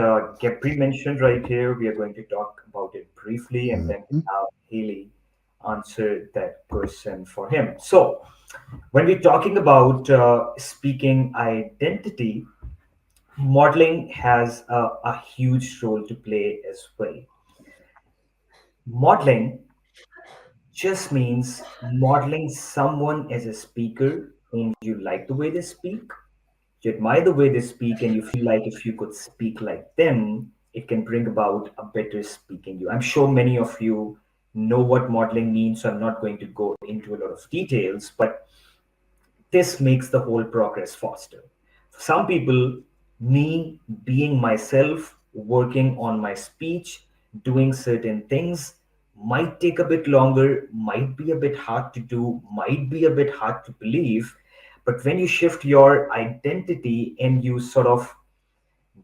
Gepri mentioned right here. We are going to talk about it briefly and then Mm-hmm. have Haley answer that question for him. So, when we're talking about speaking identity, modeling has a huge role to play as well. Modeling just means modeling someone as a speaker whom you like the way they speak, you admire the way they speak, and you feel like if you could speak like them, it can bring about a better speaking you. I'm sure many of you know what modeling means, so I'm not going to go into a lot of details, but this makes the whole progress faster. For some people, me being myself, working on my speech, doing certain things might take a bit longer, might be a bit hard to do, might be a bit hard to believe. But when you shift your identity and you sort of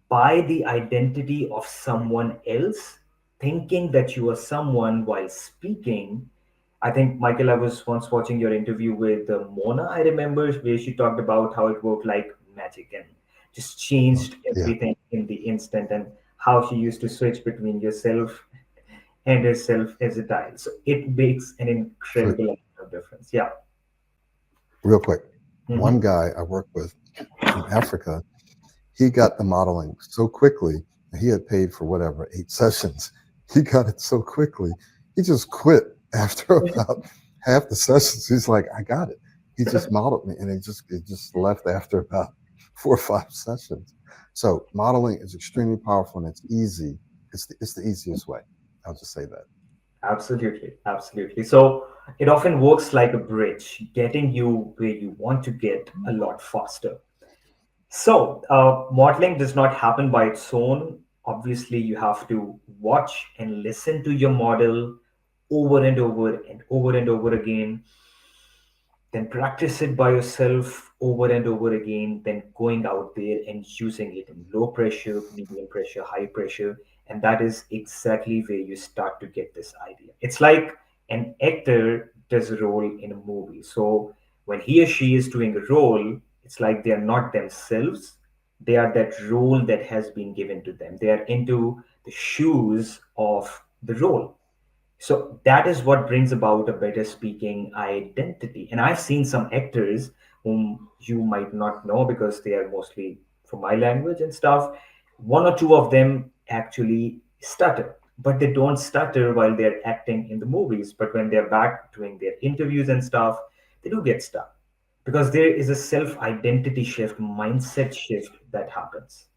buy the identity of someone else, thinking that you are someone while speaking. I think, Michael, I was once watching your interview with Mona, I remember, where she talked about how it worked like magic and just changed Yeah. everything in the instant, and how she used to switch between yourself and herself as a dial. So it makes an For incredible amount of difference. Yeah. real quick, one Hmm. guy I worked with from Africa, he got the modeling so quickly. He had paid for whatever 8 sessions. He got it so quickly. He just quit after about half the sessions. He's like, I got it. He just modeled me, and it just left after about 4 or 5 sessions. So modeling is extremely powerful, and it's easy. It's the easiest way. I'll just say that. Absolutely, absolutely. So it often works like a bridge, getting you where you want to get a lot faster. So modeling does not happen by its own. Obviously, you have to watch and listen to your model over and over and over and over again. then practice it by yourself over and over again, then going out there and using it in low pressure, medium pressure, high pressure. And that is exactly where you start to get this idea. It's like an actor does a role in a movie. So when he or she is doing a role, it's like they are not themselves. They are that role that has been given to them. They are into the shoes of the role. So that is what brings about a better speaking identity. And I've seen some actors whom you might not know because they are mostly from my language and stuff. One or two of them actually stutter, but they don't stutter while they're acting in the movies. But when they're back doing their interviews and stuff, they do get stuck because there is a self identity shift, mindset shift that happens.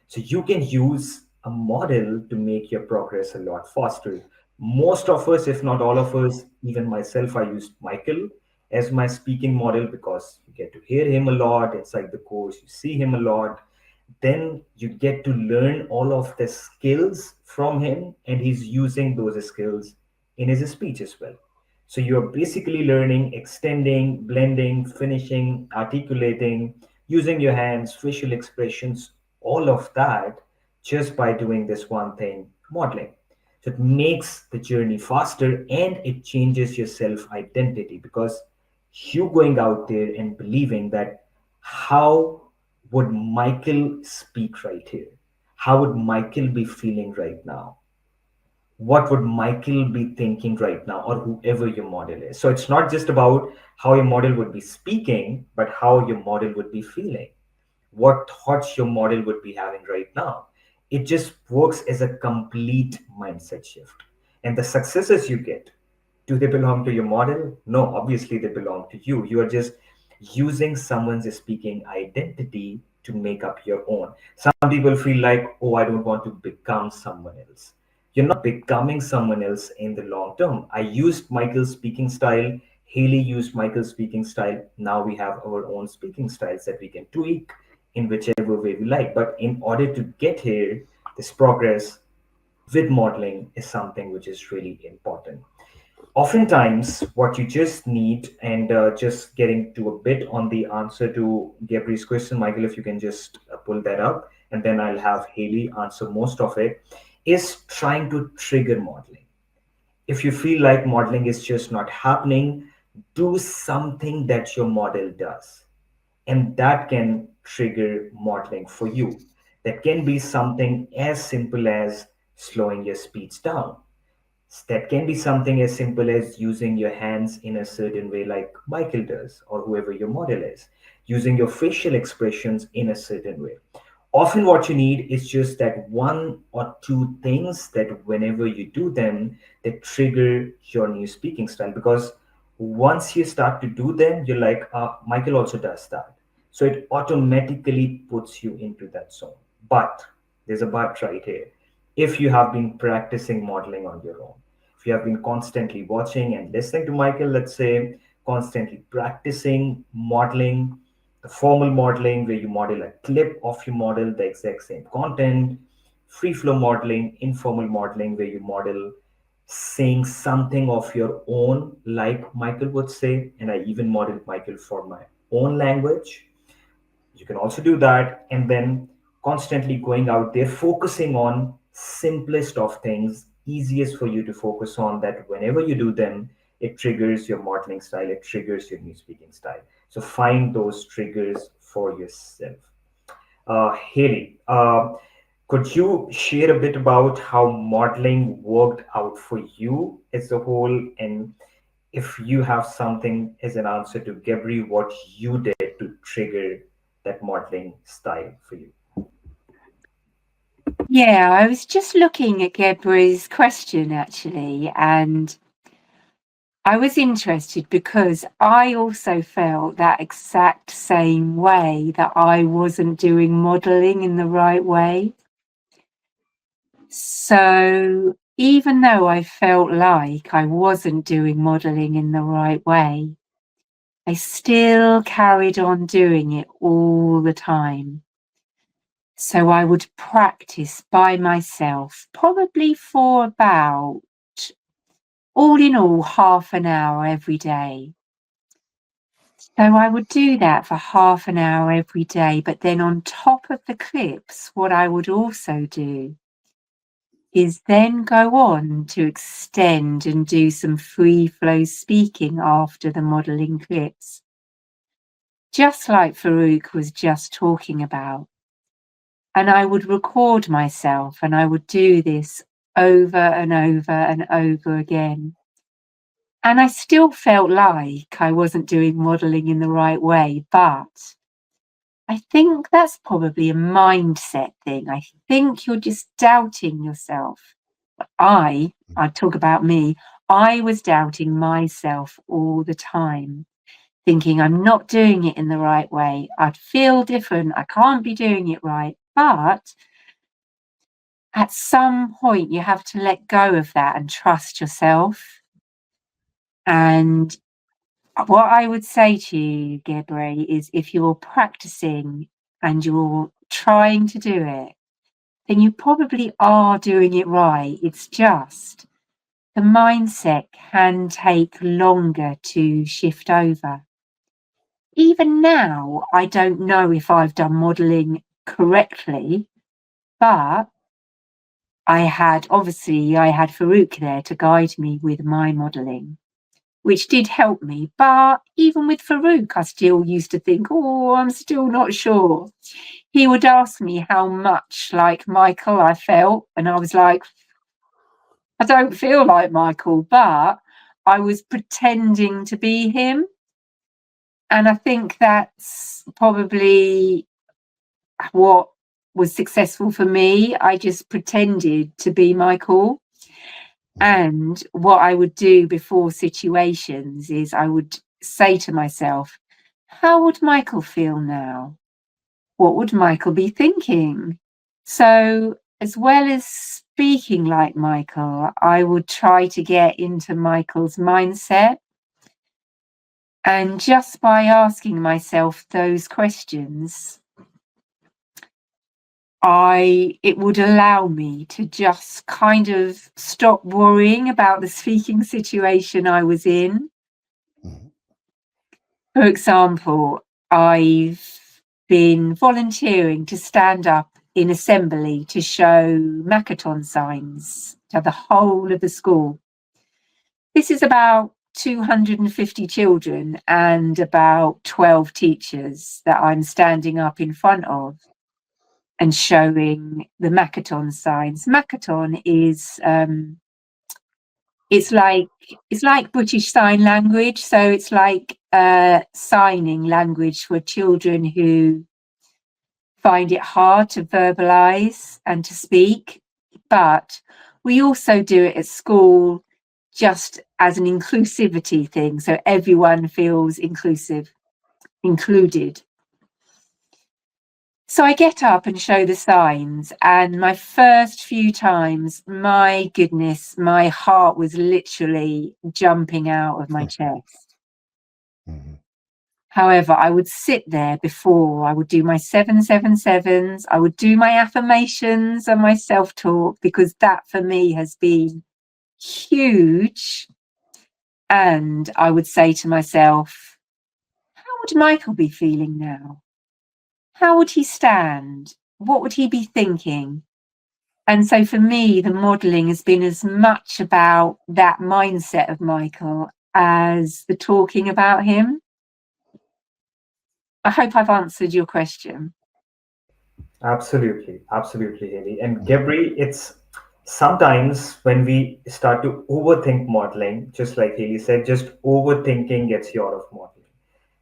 So you can use a model to make your progress a lot faster. Most of us, if not all of us, even myself, I used Michael as my speaking model because you get to hear him a lot inside the course, you see him a lot, then you get to learn all of the skills from him, and he's using those skills in his speech as well. So you're basically learning, extending, blending, finishing, articulating, using your hands, facial expressions, all of that just by doing this one thing, modeling. So it makes the journey faster and it changes your self identity because you going out there and believing that how would Michael speak right here? How would Michael be feeling right now? What would Michael be thinking right now, or whoever your model is? So it's not just about how your model would be speaking, but how your model would be feeling, what thoughts your model would be having right now. It just works as a complete mindset shift. And the successes you get, do they belong to your model? No, obviously they belong to you. You are just using someone's speaking identity to make up your own. Some people feel like, oh, I don't want to become someone else. You're not becoming someone else in the long term. I used Michael's speaking style. Haley used Michael's speaking style. Now we have our own speaking styles that we can tweak in whichever way we like. But in order to get here, this progress with modeling is something which is really important. Oftentimes, what you just need, and just getting to a bit on the answer to Gabriel's question, Michael, if you can just pull that up, and then I'll have Haley answer most of it, is trying to trigger modeling. If you feel like modeling is just not happening, do something that your model does, and that can trigger modeling for you. That can be something as simple as slowing your speech down. That can be something as simple as using your hands in a certain way, like Michael does, or whoever your model is, using your facial expressions in a certain way. Often, what you need is just that one or two things that, whenever you do them, they trigger your new speaking style. Because once you start to do them, you're like, Michael also does that. So it automatically puts you into that zone. But there's a but right here. If you have been practicing modeling on your own, if you have been constantly watching and listening to Michael, let's say, constantly practicing modeling, the formal modeling where you model a clip of your model, the exact same content, free flow modeling, informal modeling where you model saying something of your own, like Michael would say, and I even modeled Michael for my own language. You can also do that, and then constantly going out there focusing on simplest of things, easiest for you to focus on, that whenever you do them, it triggers your modeling style, it triggers your new speaking style. So find those triggers for yourself. Haley, could you share a bit about how modeling worked out for you as a whole, and if you have something as an answer to Gabri, what you did to trigger that modeling style for you? Yeah, I was just looking at Gabri's question actually, and I was interested because I also felt that exact same way, that I wasn't doing modeling in the right way. So even though I felt like I wasn't doing modeling in the right way, I still carried on doing it all the time. So I would practice by myself, probably for about, all in all, half an hour every day. So I would do that for half an hour every day. But then on top of the clips, what I would also do is then go on to extend and do some free flow speaking after the modelling clips. Just like Farouk was just talking about. And I would record myself and I would do this over and over and over again. And I still felt like I wasn't doing modelling in the right way, but I think that's probably a mindset thing. I think you're just doubting yourself. I talk about me, I was doubting myself all the time, thinking I'm not doing it in the right way. I'd feel different. I can't be doing it right. But at some point, you have to let go of that and trust yourself. And what I would say to you, Gebre, is if you're practicing and you're trying to do it, then you probably are doing it right. It's just the mindset can take longer to shift over. Even now, I don't know if I've done modelling correctly, but I had Farouk there to guide me with my modelling, which did help me. But even with Farouk, I still used to think, oh, I'm still not sure. He would ask me how much like Michael I felt, and I was like, I don't feel like Michael, but I was pretending to be him. And I think that's probably what was successful for me. I just pretended to be Michael. And what I would do before situations is I would say to myself, how would Michael feel now? What would Michael be thinking? So, as well as speaking like Michael, I would try to get into Michael's mindset. And just by asking myself those questions, it would allow me to just kind of stop worrying about the speaking situation I was in. For example, I've been volunteering to stand up in assembly to show Makaton signs to the whole of the school. This is about 250 children and about 12 teachers that I'm standing up in front of and showing the Makaton signs. Makaton is it's like British Sign Language, so it's like signing language for children who find it hard to verbalize and to speak. But we also do it at school just as an inclusivity thing, so everyone feels included. So I get up and show the signs, and my first few times, my goodness, my heart was literally jumping out of my chest. However, I would sit there before, I would do my 777s, I would do my affirmations and my self-talk, because that for me has been huge. And I would say to myself, how would Michael be feeling now? How would he stand? What would he be thinking? And so for me, the modelling has been as much about that mindset of Michael as the talking about him. I hope I've answered your question. Absolutely, absolutely, Haley. And Gabri, it's sometimes when we start to overthink modeling, just like Haley said, just overthinking gets you out of modeling.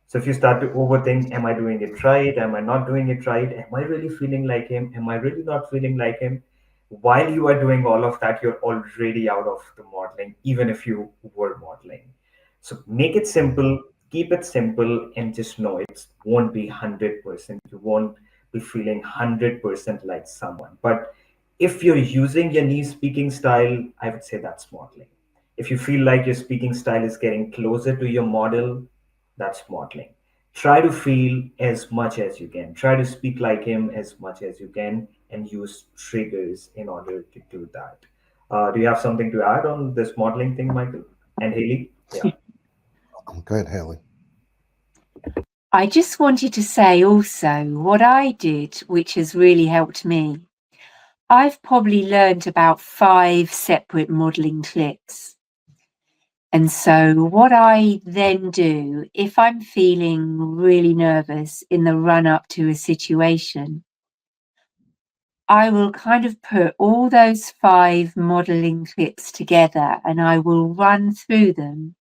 So if you start to overthink, am I doing it right? Am I not doing it right? Am I really feeling like him? Am I really not feeling like him? While you are doing all of that, you're already out of the modeling, even if you were modeling. So make it simple, keep it simple, and just know it won't be 100%. You won't be feeling 100% like someone. But if you're using your niche speaking style, I would say that's modeling. If you feel like your speaking style is getting closer to your model, that's modeling. Try to feel as much as you can. Try to speak like him as much as you can and use triggers in order to do that. Do you have something to add on this modeling thing, Michael and Haley? Yeah. Go ahead, Haley. I just wanted to say also what I did, which has really helped me. I've probably learned about 5 separate modelling clips. And so what I then do, if I'm feeling really nervous in the run up to a situation, I will kind of put all those 5 modelling clips together and I will run through them.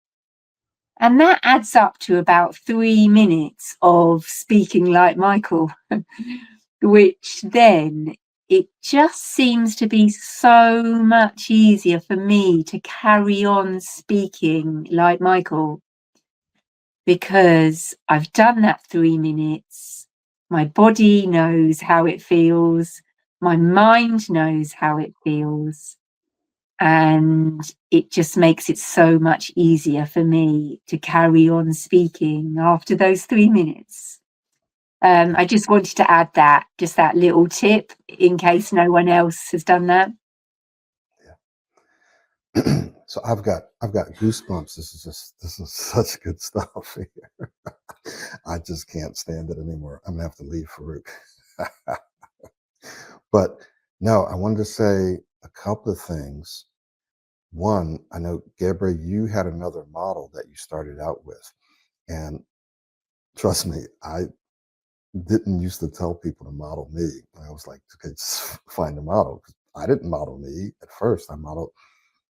And that adds up to about 3 minutes of speaking like Michael, which then it just seems to be so much easier for me to carry on speaking like Michael because I've done that 3 minutes. My body knows how it feels. My mind knows how it feels. And it just makes it so much easier for me to carry on speaking after those 3 minutes. I just wanted to add that, just that little tip in case no one else has done that. Yeah. So I've got goosebumps. This is such good stuff here. I just can't stand it anymore. I'm gonna have to leave, Farouk. But no, I wanted to say a couple of things. One, I know, Gabriel, you had another model that you started out with. And trust me, I didn't used to tell people to model me. I was like, okay, just find a model. I didn't model me at first. I modeled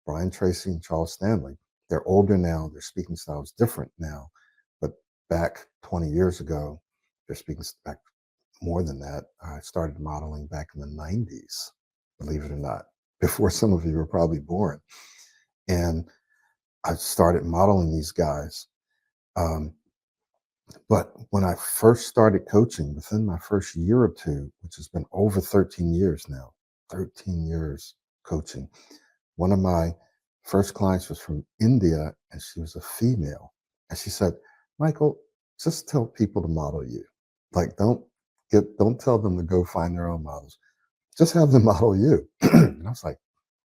Brian Tracy and Charles Stanley. They're older now. Their speaking style is different now. But back 20 years ago, their speaking back more than that. I started modeling back in the 90s, believe it or not, before some of you were probably born. And I started modeling these guys. But when I first started coaching, within my first year or two, which has been over 13 years now, 13 years coaching, one of my first clients was from India and she was a female. And she said, Michael, just tell people to model you. Like, don't tell them to go find their own models. Just have them model you. And I was like,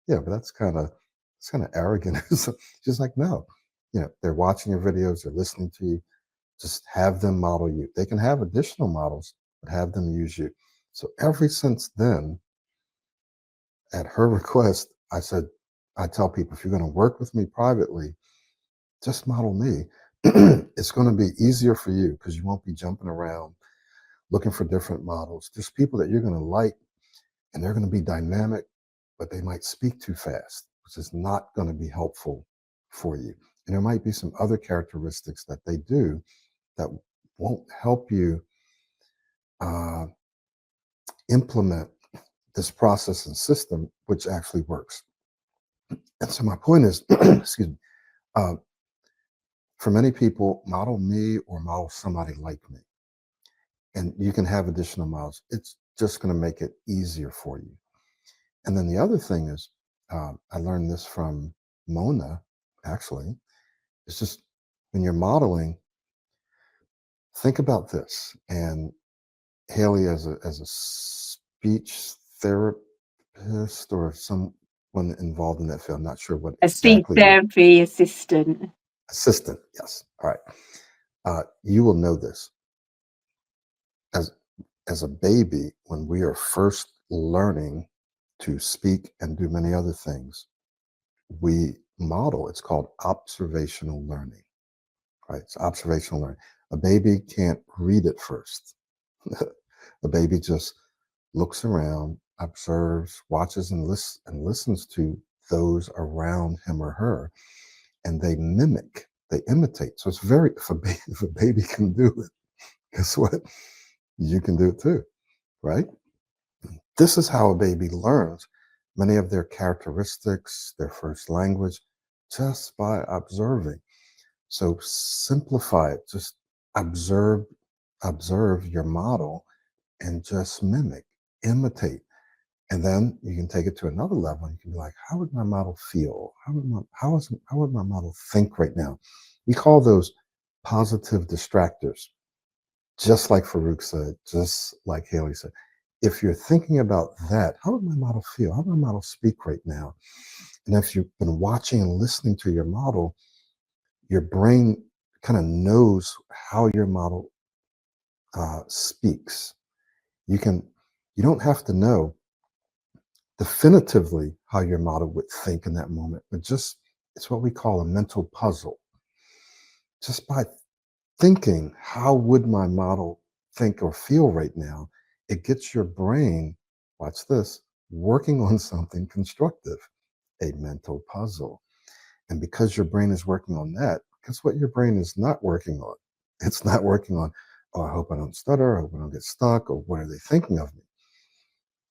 yeah, but it's kind of arrogant. She's like, no, they're watching your videos, they're listening to you. Just have them model you. They can have additional models, but have them use you. So ever since then, at her request, I said, I tell people, if you're going to work with me privately, just model me. It's going to be easier for you because you won't be jumping around looking for different models. There's people that you're going to like, and they're going to be dynamic, but they might speak too fast, which is not going to be helpful for you. And there might be some other characteristics that they do that won't help you implement this process and system, which actually works. And so my point is, excuse me, for many people, model me or model somebody like me. And you can have additional models. It's just going to make it easier for you. And then the other thing is, I learned this from Mona, actually. It's just when you're modeling, think about this. And Haley, as a speech therapist or someone involved in that field, I'm not sure what A speech exactly. therapy assistant. Assistant, yes. All right. You will know this. As a baby, when we are first learning to speak and do many other things, we model. It's called observational learning. Right? It's observational learning. A baby can't read it first. A baby just looks around, observes, watches, and listens to those around him or her, and they mimic, they imitate. So it's very, if a baby can do it, guess what? You can do it too, right? This is how a baby learns many of their characteristics, their first language, just by observing. So simplify it. Just observe your model and just mimic, imitate. And then you can take it to another level. You can be like, how would my model feel? How would my model think right now? We call those positive distractors. Just like Farouk said, just like Haley said. If you're thinking about that, how would my model feel? How would my model speak right now? And if you've been watching and listening to your model, your brain kind of knows how your model speaks. You don't have to know definitively how your model would think in that moment, but just it's what we call a mental puzzle. Just by thinking, how would my model think or feel right now? It gets your brain, watch this, working on something constructive, a mental puzzle. And because your brain is working on that, guess what your brain is not working on? It's not working on, oh, I hope I don't stutter, I hope I don't get stuck, or what are they thinking of me?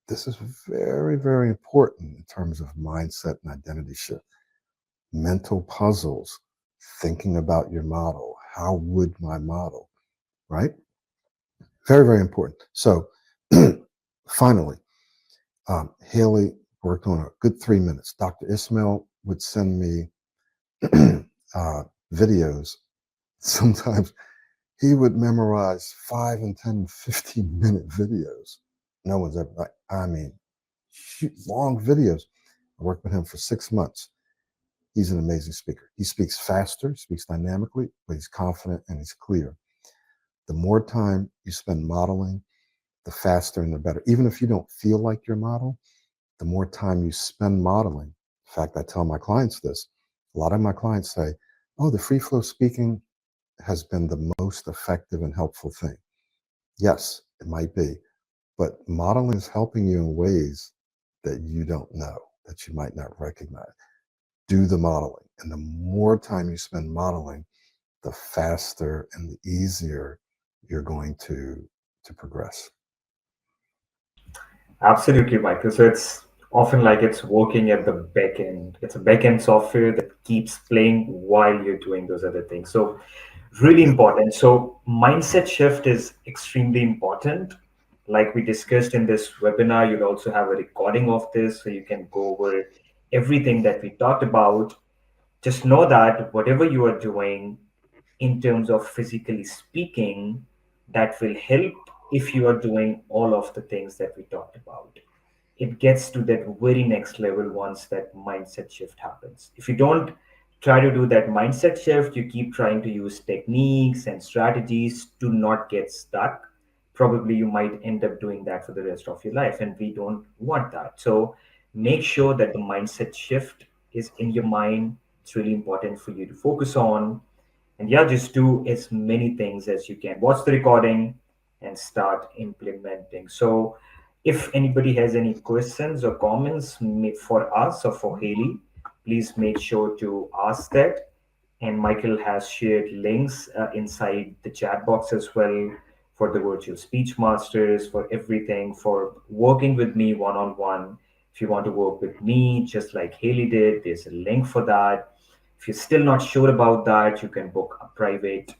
This is very, very important in terms of mindset and identity shift. Mental puzzles, thinking about your model. How would my model, right? Very, very important. So finally, Haley worked on a good 3 minutes. Dr. Ismail would send me videos. Sometimes he would memorize 5 and 10, 15-minute videos. No one's ever, like, I mean, long videos. I worked with him for 6 months. He's an amazing speaker. He speaks faster, speaks dynamically, but he's confident and he's clear. The more time you spend modeling, the faster and the better. Even if you don't feel like your model, the more time you spend modeling. In fact, I tell my clients this. A lot of my clients say, oh, the free flow speaking has been the most effective and helpful thing. Yes, it might be, but modeling is helping you in ways that you don't know, that you might not recognize. Do the modeling. And the more time you spend modeling, the faster and the easier you're going to progress. Absolutely, Michael. So it's often like it's working at the back end. It's a back end software that keeps playing while you're doing those other things. So really Yep. important. So mindset shift is extremely important. Like we discussed in this webinar, you'll also have a recording of this so you can go over everything that we talked about. Just know that whatever you are doing in terms of physically speaking, that will help if you are doing all of the things that we talked about. It gets to that very next level once that mindset shift happens. If you don't try to do that mindset shift, you keep trying to use techniques and strategies to not get stuck. Probably you might end up doing that for the rest of your life, and we don't want that. So make sure that the mindset shift is in your mind. It's really important for you to focus on, and yeah, just do as many things as you can. Watch the recording and start implementing. So if anybody has any questions or comments for us or for Haley, please make sure to ask that. And Michael has shared links inside the chat box as well for the virtual speech masters, for everything, for working with me one on one. If you want to work with me, just like Haley did, there's a link for that. If you're still not sure about that, you can book a private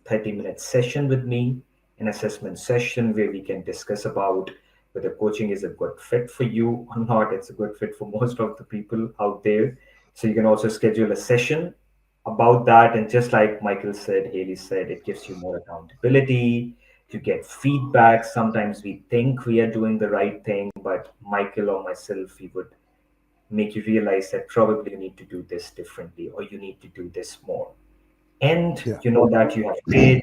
30-minute session with me, an assessment session where we can discuss about whether coaching is a good fit for you or not. It's a good fit for most of the people out there. So you can also schedule a session about that. And just like Michael said, Haley said, it gives you more accountability to get feedback. Sometimes we think we are doing the right thing, but Michael or myself, we would make you realize that probably you need to do this differently or you need to do this more. And Yeah. you know that you have paid,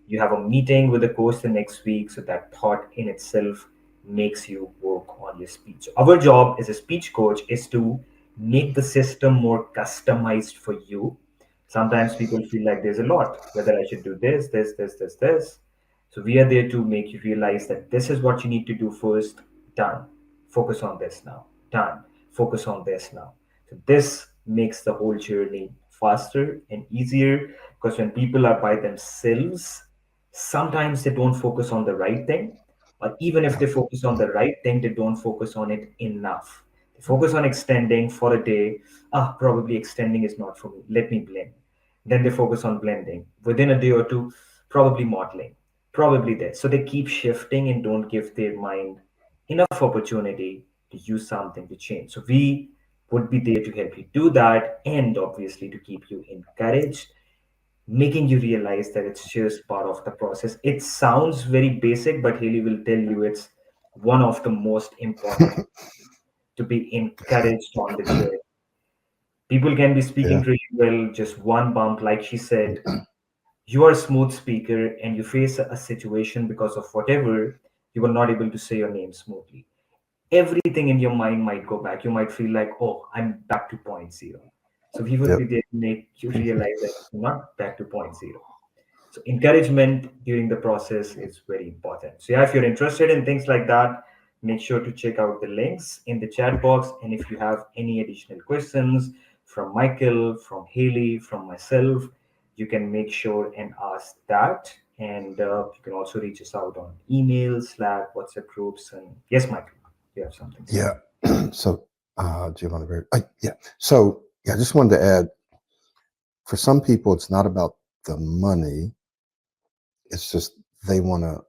you have a meeting with the coach the next week, so that thought in itself makes you work on your speech. Our job as a speech coach is to make the system more customized for you. Sometimes people feel like there's a lot, whether I should do this. So we are there to make you realize that this is what you need to do first. Done. Focus on this now. Done. Focus on this now. So this makes the whole journey faster and easier, because when people are by themselves, sometimes they don't focus on the right thing. But even if Yeah. they focus on the right thing, they don't focus on it enough. They focus on extending for a day. Ah, probably extending is not for me. Let me blend. Then they focus on blending. Within a day or two, probably modeling. Probably this. So they keep shifting and don't give their mind enough opportunity to use something to change. So we would be there to help you do that, and obviously to keep you encouraged, making you realize that it's just part of the process. It sounds very basic, but Haley will tell you it's one of the most important, to be encouraged on the journey. People can be speaking Yeah. really well, just one bump, like she said, You are a smooth speaker and you face a situation because of whatever, you were not able to say your name smoothly. Everything in your mind might go back. You might feel like, oh, I'm back to point zero. So we will Yep. be there to make you realize that you're not back to point zero. So encouragement during the process is very important. So yeah, if you're interested in things like that, make sure to check out the links in the chat box. And if you have any additional questions from Michael, from Haley, from myself, you can make sure and ask that. And you can also reach us out on email, Slack, WhatsApp groups. And yes, Michael, you have something to say. Yeah. So, do you want to? Yeah. So, yeah, I just wanted to add. For some people, it's not about the money. It's just they want to.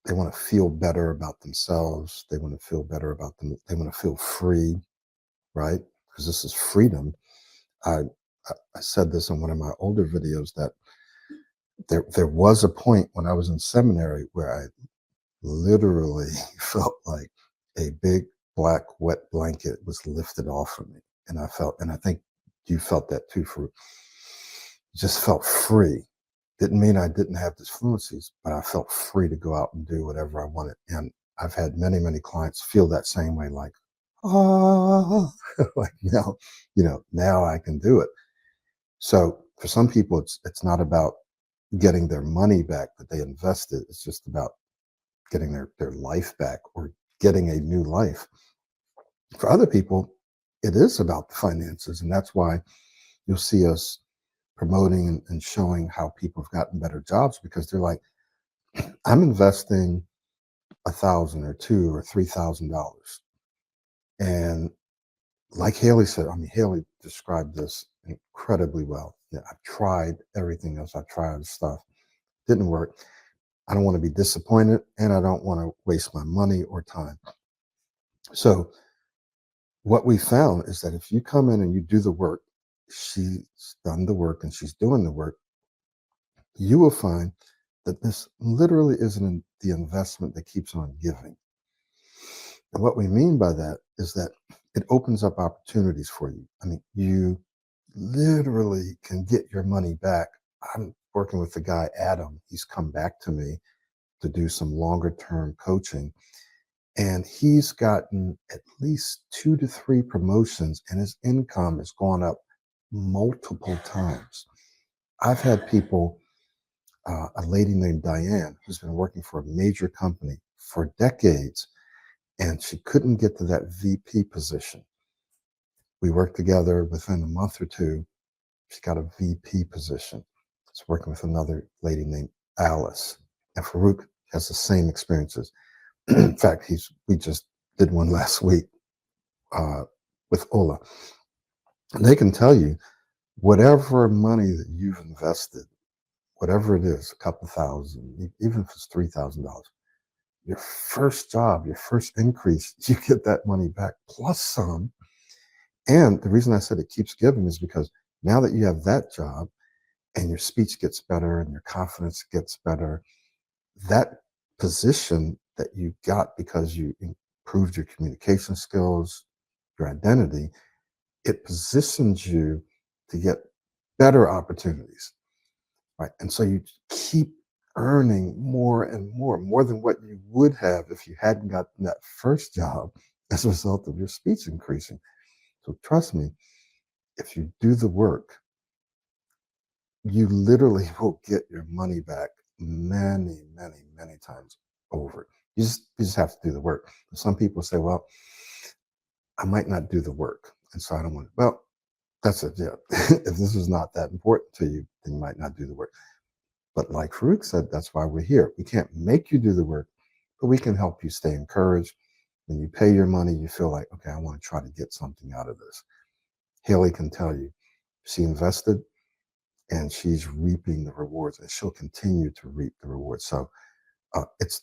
They want to feel better about themselves. They want to feel better about them. They want to feel free, right? Because this is freedom. I I said this in one of my older videos that there was a point when I was in seminary where I literally felt like a big black wet blanket was lifted off of me. And I felt, and I think you felt that too, for just felt free. Didn't mean I didn't have these fluencies, but I felt free to go out and do whatever I wanted. And I've had many, many clients feel that same way, like, oh, like now, now I can do it. So for some people, it's not about getting their money back that they invested. It's just about getting their life back or getting a new life. For other people, it is about the finances. And that's why you'll see us promoting and showing how people have gotten better jobs, because they're like, I'm investing $1,000 or $2,000 or $3,000. And like Haley said, I mean, Haley described this incredibly well. Yeah, I've tried everything else. I've tried stuff. Didn't work. I don't want to be disappointed, and I don't want to waste my money or time. So what we found is that if you come in and you do the work, she's done the work and she's doing the work, you will find that this literally isn't the investment that keeps on giving. And what we mean by that is that it opens up opportunities for you. I mean, you literally can get your money back. I'm working with the guy, Adam. He's come back to me to do some longer term coaching. And he's gotten at least 2 to 3 promotions, and his income has gone up multiple times. I've had people, a lady named Diane, who's been working for a major company for decades, and she couldn't get to that VP position. We worked together. Within a month or two, she got a VP position. She's working with another lady named Alice. And Farouk has the same experiences. In fact, we just did one last week with Ola. And they can tell you whatever money that you've invested, whatever it is, a couple thousand, even if it's $3,000, your first job, your first increase, you get that money back plus some. And the reason I said it keeps giving is because now that you have that job and your speech gets better and your confidence gets better, that position that you got because you improved your communication skills, your identity, it positions you to get better opportunities, right? And so you keep earning more and more than what you would have if you hadn't gotten that first job as a result of your speech increasing. So trust me, if you do the work, you literally will get your money back many, many, many times over. You just have to do the work. Some people say, well, I might not do the work, and so I don't want to. Well, that's it. Yeah. If this is not that important to you, then you might not do the work. But like Farouk said, that's why we're here. We can't make you do the work, but we can help you stay encouraged. When you pay your money, you feel like, okay, I want to try to get something out of this. Haley can tell you, she invested and she's reaping the rewards, and she'll continue to reap the rewards. So it's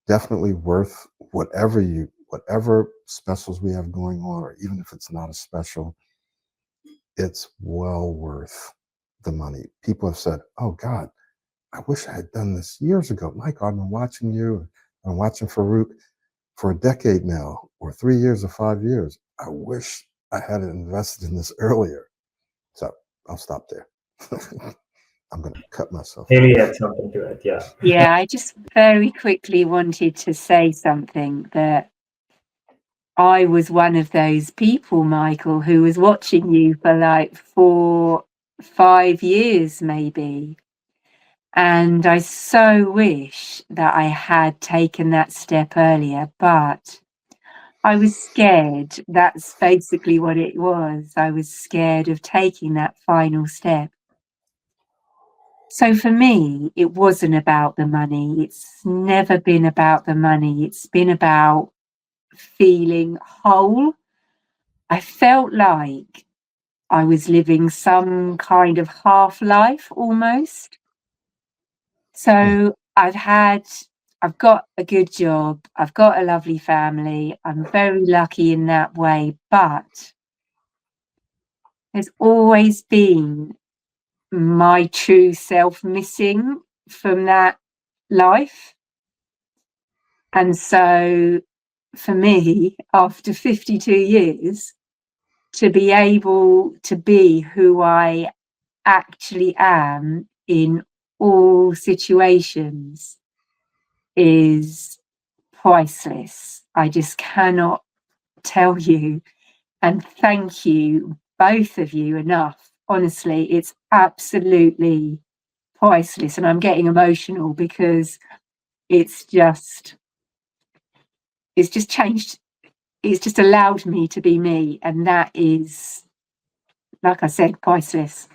definitely worth whatever specials we have going on, or even if it's not a special, it's well worth the money. People have said, oh God, I wish I had done this years ago. Michael, I've been watching you. I'm watching Farouk for a decade now, or 3 years or 5 years. I wish I had invested in this earlier. So I'll stop there. I'm going to cut myself Haley off. had something to add. Yeah. Yeah, I just very quickly wanted to say something that I was one of those people, Michael, who was watching you for like 5 years, maybe. And I so wish that I had taken that step earlier, but I was scared. That's basically what it was. I was scared of taking that final step. So for me, it wasn't about the money. It's never been about the money. It's been about feeling whole. I felt like I was living some kind of half life almost. So I've got a good job. I've got a lovely family. I'm very lucky in that way, but there's always been my true self missing from that life. And so for me, after 52 years, to be able to be who I actually am in all situations is priceless. I just cannot tell you and thank you, both of you, enough. Honestly, it's absolutely priceless. And I'm getting emotional because it's just changed. It's just allowed me to be me. And that is, like I said, priceless.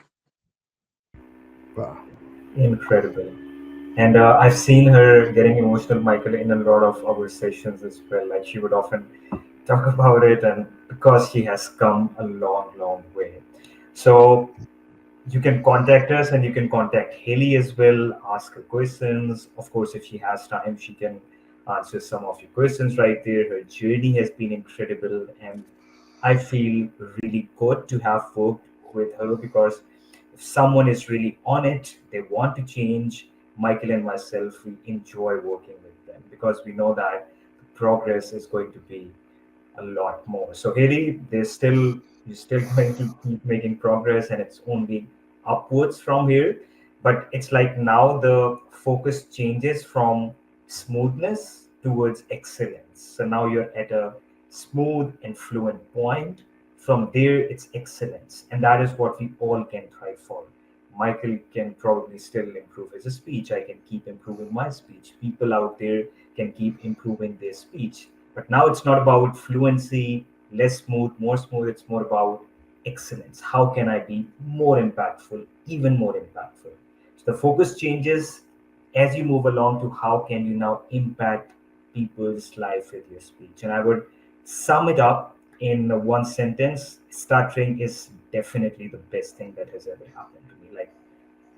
Wow. Incredible. And I've seen her getting emotional, Michael, in a lot of our sessions as well. Like she would often talk about it, and because she has come a long, long way. So you can contact us and you can contact Haley as well, ask her questions. Of course, if she has time, she can answer some of your questions right there. Her journey has been incredible, and I feel really good to have worked with her because if someone is really on it, they want to change. Michael and myself, we enjoy working with them because we know that the progress is going to be a lot more. So Haley, you're still going to keep making progress, and it's only upwards from here. But it's like now the focus changes from smoothness towards excellence. So now you're at a smooth and fluent point. From there, it's excellence, and that is what we all can try for. Michael can probably still improve his speech. I can keep improving my speech. People out there can keep improving their speech. But now it's not about fluency, less smooth, more smooth. It's more about excellence. How can I be more impactful, even more impactful? So the focus changes as you move along to how can you now impact people's life with your speech. And I would sum it up in one sentence: stuttering is definitely the best thing that has ever happened to me. Like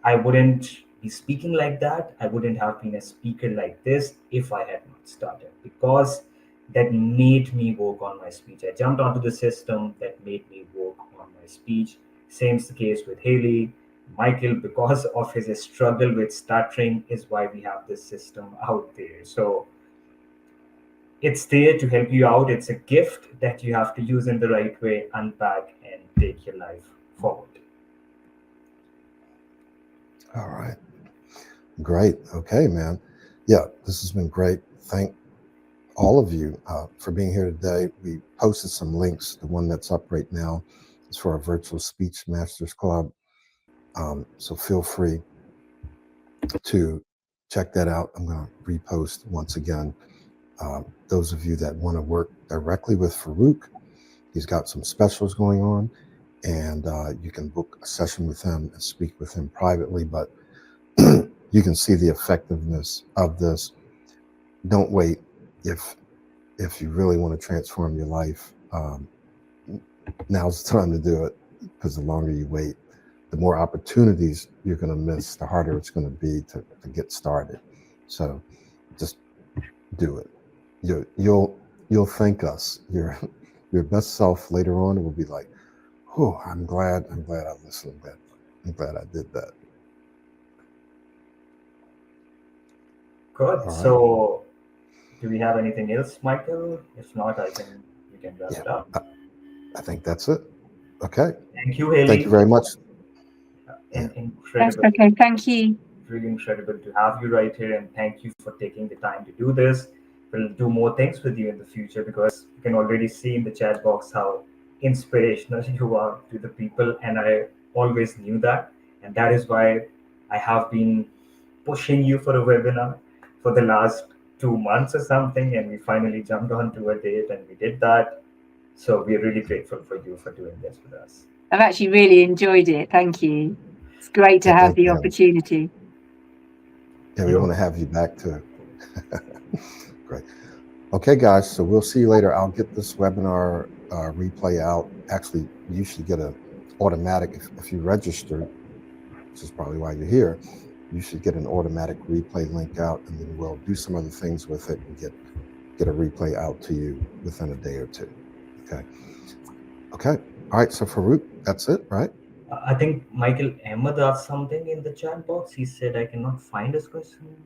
I wouldn't be speaking like that. I wouldn't have been a speaker like this if I had not started, because that made me work on my speech. I jumped onto the system that made me work on my speech. Same's the case with Haley. Michael, because of his struggle with stuttering, is why we have this system out there. So it's there to help you out. It's a gift that you have to use in the right way, unpack, and take your life forward. All right. Great. Okay, man. Yeah, this has been great. Thank all of you for being here today. We posted some links. The one that's up right now is for our virtual speech masters club. So feel free to check that out. I'm going to repost once again. Those of you that want to work directly with Farouk, he's got some specials going on, and you can book a session with him and speak with him privately. But you can see the effectiveness of this. Don't wait. If you really want to transform your life, now's the time to do it, because the longer you wait, the more opportunities you're going to miss, the harder it's going to be to get started. So just do it. You'll thank us. Your best self later on will be like, oh, I'm glad I listened. I'm glad I did that. Good. All right. So, do we have anything else, Michael? If not, we can wrap Yeah, it up. I think that's it. Okay. Thank you, Haley. Thank you very much. And That's incredible, okay. Thank you. really incredible to have you right here. And thank you for taking the time to do this. We'll do more things with you in the future because you can already see in the chat box how inspirational you are to the people. And I always knew that. And that is why I have been pushing you for a webinar for the last 2 months or something. And we finally jumped onto a date and we did that. So we're really grateful for you for doing this with us. I've actually really enjoyed it. Thank you. It's great to Yeah, have thank the you. opportunity. Yeah, we want to have you back too. Great. Okay, guys, so we'll see you later. I'll get this webinar replay out. Actually, you should get an automatic, if you registered, which is probably why you're here, you should get an automatic replay link out, and then we'll do some other things with it and get a replay out to you within a day or two. Okay. All right, so Farouk, that's it, right? I think Michael Ahmed asked something in the chat box. He said, I cannot find his question.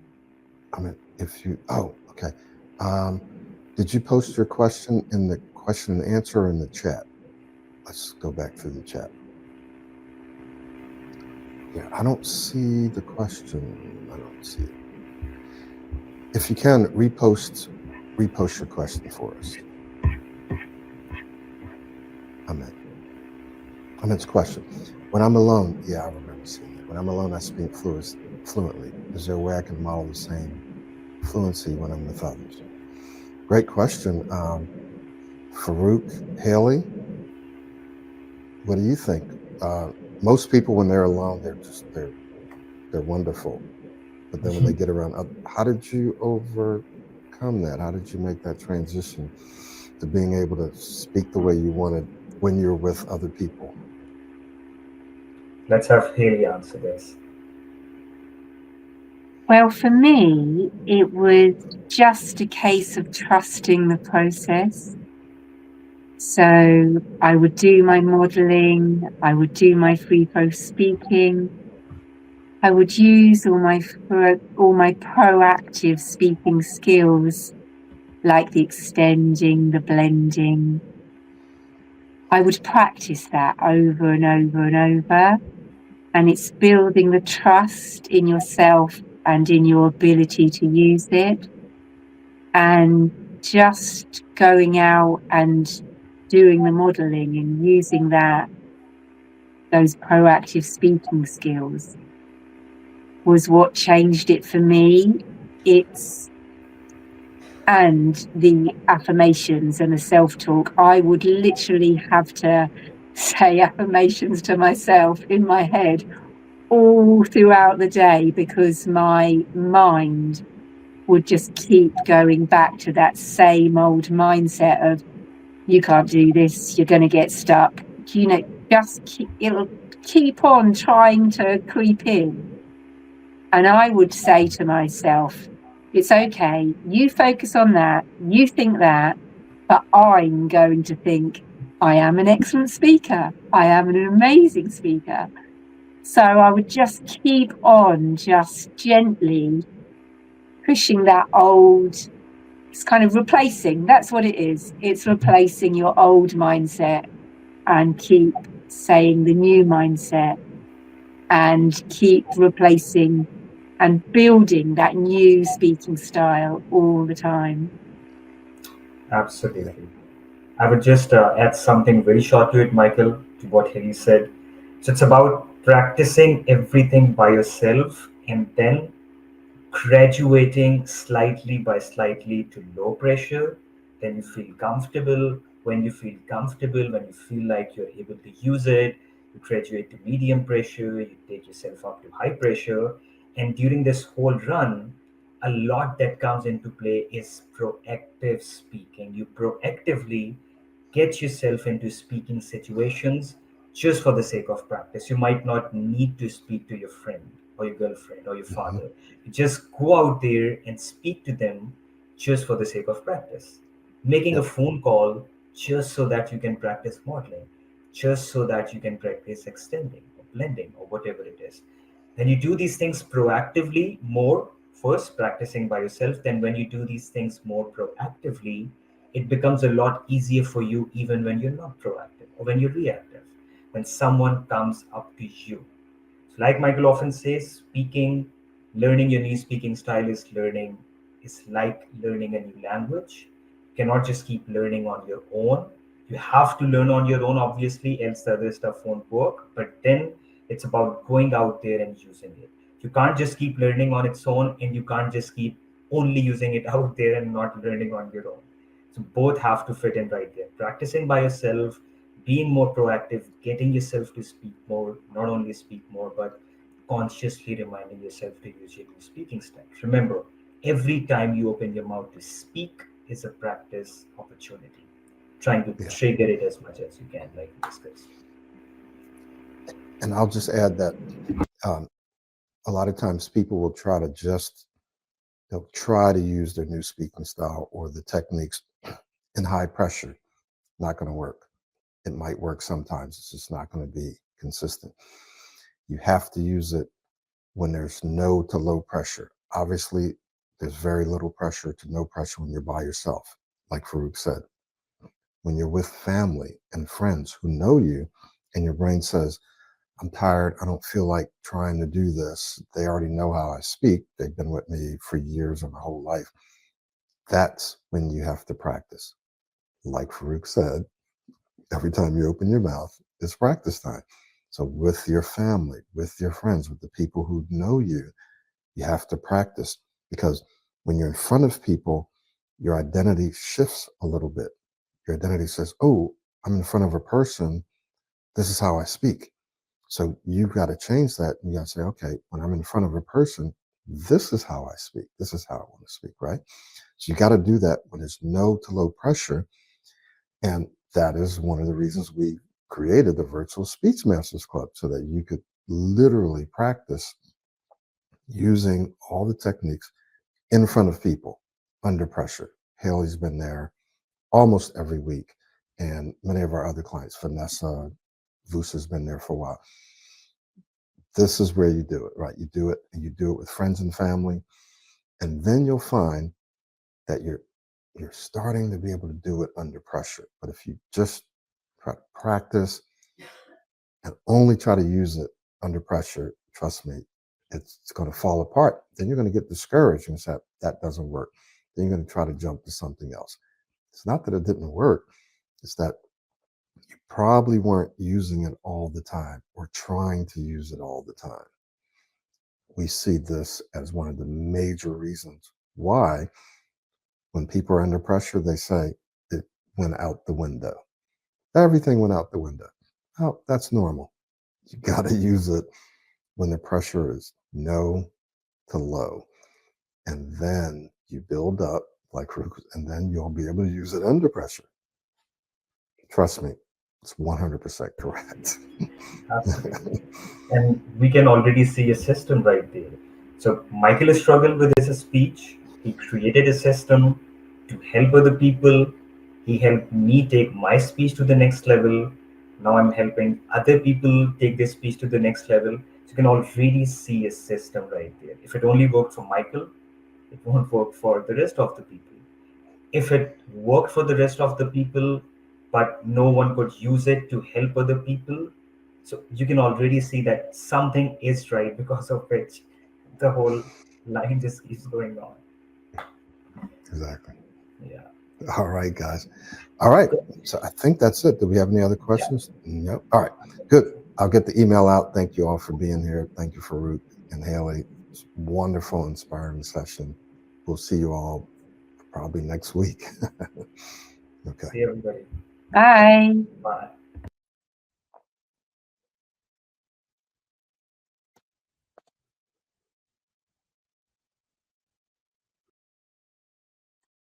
I mean, okay. Did you post your question in the question and answer in the chat? Let's go back through the chat. Yeah, I don't see the question. I don't see it. If you can, repost your question for us. Amit's question. When I'm alone, yeah, I remember seeing that. When I'm alone, I speak fluently. Is there a way I can model the same fluency when I'm with others? Great question. Farouk, Haley, what do you think? Most people, when they're alone, they're wonderful. But then when they get around, how did you overcome that? How did you make that transition to being able to speak the way you wanted when you're with other people? Let's have Haley answer this. Well, for me, it was just a case of trusting the process. So I would do my modeling, I would do my free flow speaking, I would use all my proactive speaking skills, like the extending, the blending. I would practice that over and over and over. And it's building the trust in yourself and in your ability to use it. And just going out and doing the modeling and using those proactive speaking skills was what changed it for me. And the affirmations and the self-talk, I would literally have to say affirmations to myself in my head all throughout the day because my mind would just keep going back to that same old mindset of, you can't do this, you're going to get stuck. It'll keep on trying to creep in. And I would say to myself, it's okay, you focus on that, you think that, but I'm going to think, I am an excellent speaker. I am an amazing speaker. So I would just keep on just gently pushing that old, it's kind of replacing, that's what it is. It's replacing your old mindset and keep saying the new mindset and keep replacing and building that new speaking style all the time. Absolutely. I would just add something very short to it, Michael, to what Haley said. So it's about practicing everything by yourself and then graduating slightly by slightly to low pressure. Then you feel comfortable. When you feel comfortable, when you feel like you're able to use it, you graduate to medium pressure, you take yourself up to high pressure. And during this whole run, a lot that comes into play is proactive speaking. You proactively get yourself into speaking situations just for the sake of practice. You might not need to speak to your friend or your girlfriend or your father. You just go out there and speak to them just for the sake of practice. Making a phone call just so that you can practice modeling, just so that you can practice extending or blending or whatever it is. When you do these things proactively more, first practicing by yourself, then when you do these things more proactively, it becomes a lot easier for you even when you're not proactive or when you're reactive, when someone comes up to you. So like Michael often says, learning your new speaking style is like learning a new language. You cannot just keep learning on your own. You have to learn on your own, obviously, else the other stuff won't work. But then it's about going out there and using it. You can't just keep learning on its own, and you can't just keep only using it out there and not learning on your own. So both have to fit in right there. Practicing by yourself, being more proactive, getting yourself to speak more, not only speak more, but consciously reminding yourself to use your new speaking style. Remember, every time you open your mouth to speak is a practice opportunity. Trying to Yeah. trigger it as much as you can, like we discussed. And I'll just add that a lot of times people will try to they'll try to use their new speaking style or the techniques in high pressure. Not going to work. It might work sometimes. It's just not going to be consistent. You have to use it when there's no to low pressure. Obviously, there's very little pressure to no pressure when you're by yourself, like Farouk said. When you're with family and friends who know you and your brain says, I'm tired, I don't feel like trying to do this. They already know how I speak. They've been with me for years and my whole life. That's when you have to practice. Like Farouk said, every time you open your mouth, it's practice time. So with your family, with your friends, with the people who know you, you have to practice, because when you're in front of people, your identity shifts a little bit. Your identity says, oh, I'm in front of a person. This is how I speak. So you've got to change that. You got to say, okay, when I'm in front of a person, this is how I speak. This is how I want to speak, right? So you got to do that when there's no to low pressure. And that is one of the reasons we created the Virtual Speech Masters Club, so that you could literally practice using all the techniques in front of people under pressure. Haley's been there almost every week, and many of our other clients, Vanessa, Vusa's been there for a while. This is where you do it, right? You do it, and you do it with friends and family, and then you'll find that you're starting to be able to do it under pressure. But if you just try to practice and only try to use it under pressure, trust me, it's going to fall apart. Then you're going to get discouraged and say, that doesn't work. Then you're going to try to jump to something else. It's not that it didn't work. It's that you probably weren't using it all the time or trying to use it all the time. We see this as one of the major reasons why when people are under pressure, they say it went out the window. Everything went out the window. Oh, that's normal. You got to use it when the pressure is no to low. And then you build up, and then you'll be able to use it under pressure. Trust me, it's 100% correct. Absolutely. And we can already see a system right there. So Michael has struggled with his speech. He created a system to help other people. He helped me take my speech to the next level. Now I'm helping other people take their speech to the next level. So you can already see a system right there. If it only worked for Michael, it won't work for the rest of the people. If it worked for the rest of the people, but no one could use it to help other people, so you can already see that something is right, because of which the whole line just keeps going on. Exactly. Yeah. All right, guys. All right. So I think that's it. Do we have any other questions? Yeah. No. All right. Good. I'll get the email out. Thank you all for being here. Thank you, Farouk and Haley. It's a wonderful, inspiring session. We'll see you all probably next week. Okay. See everybody. Bye. Bye.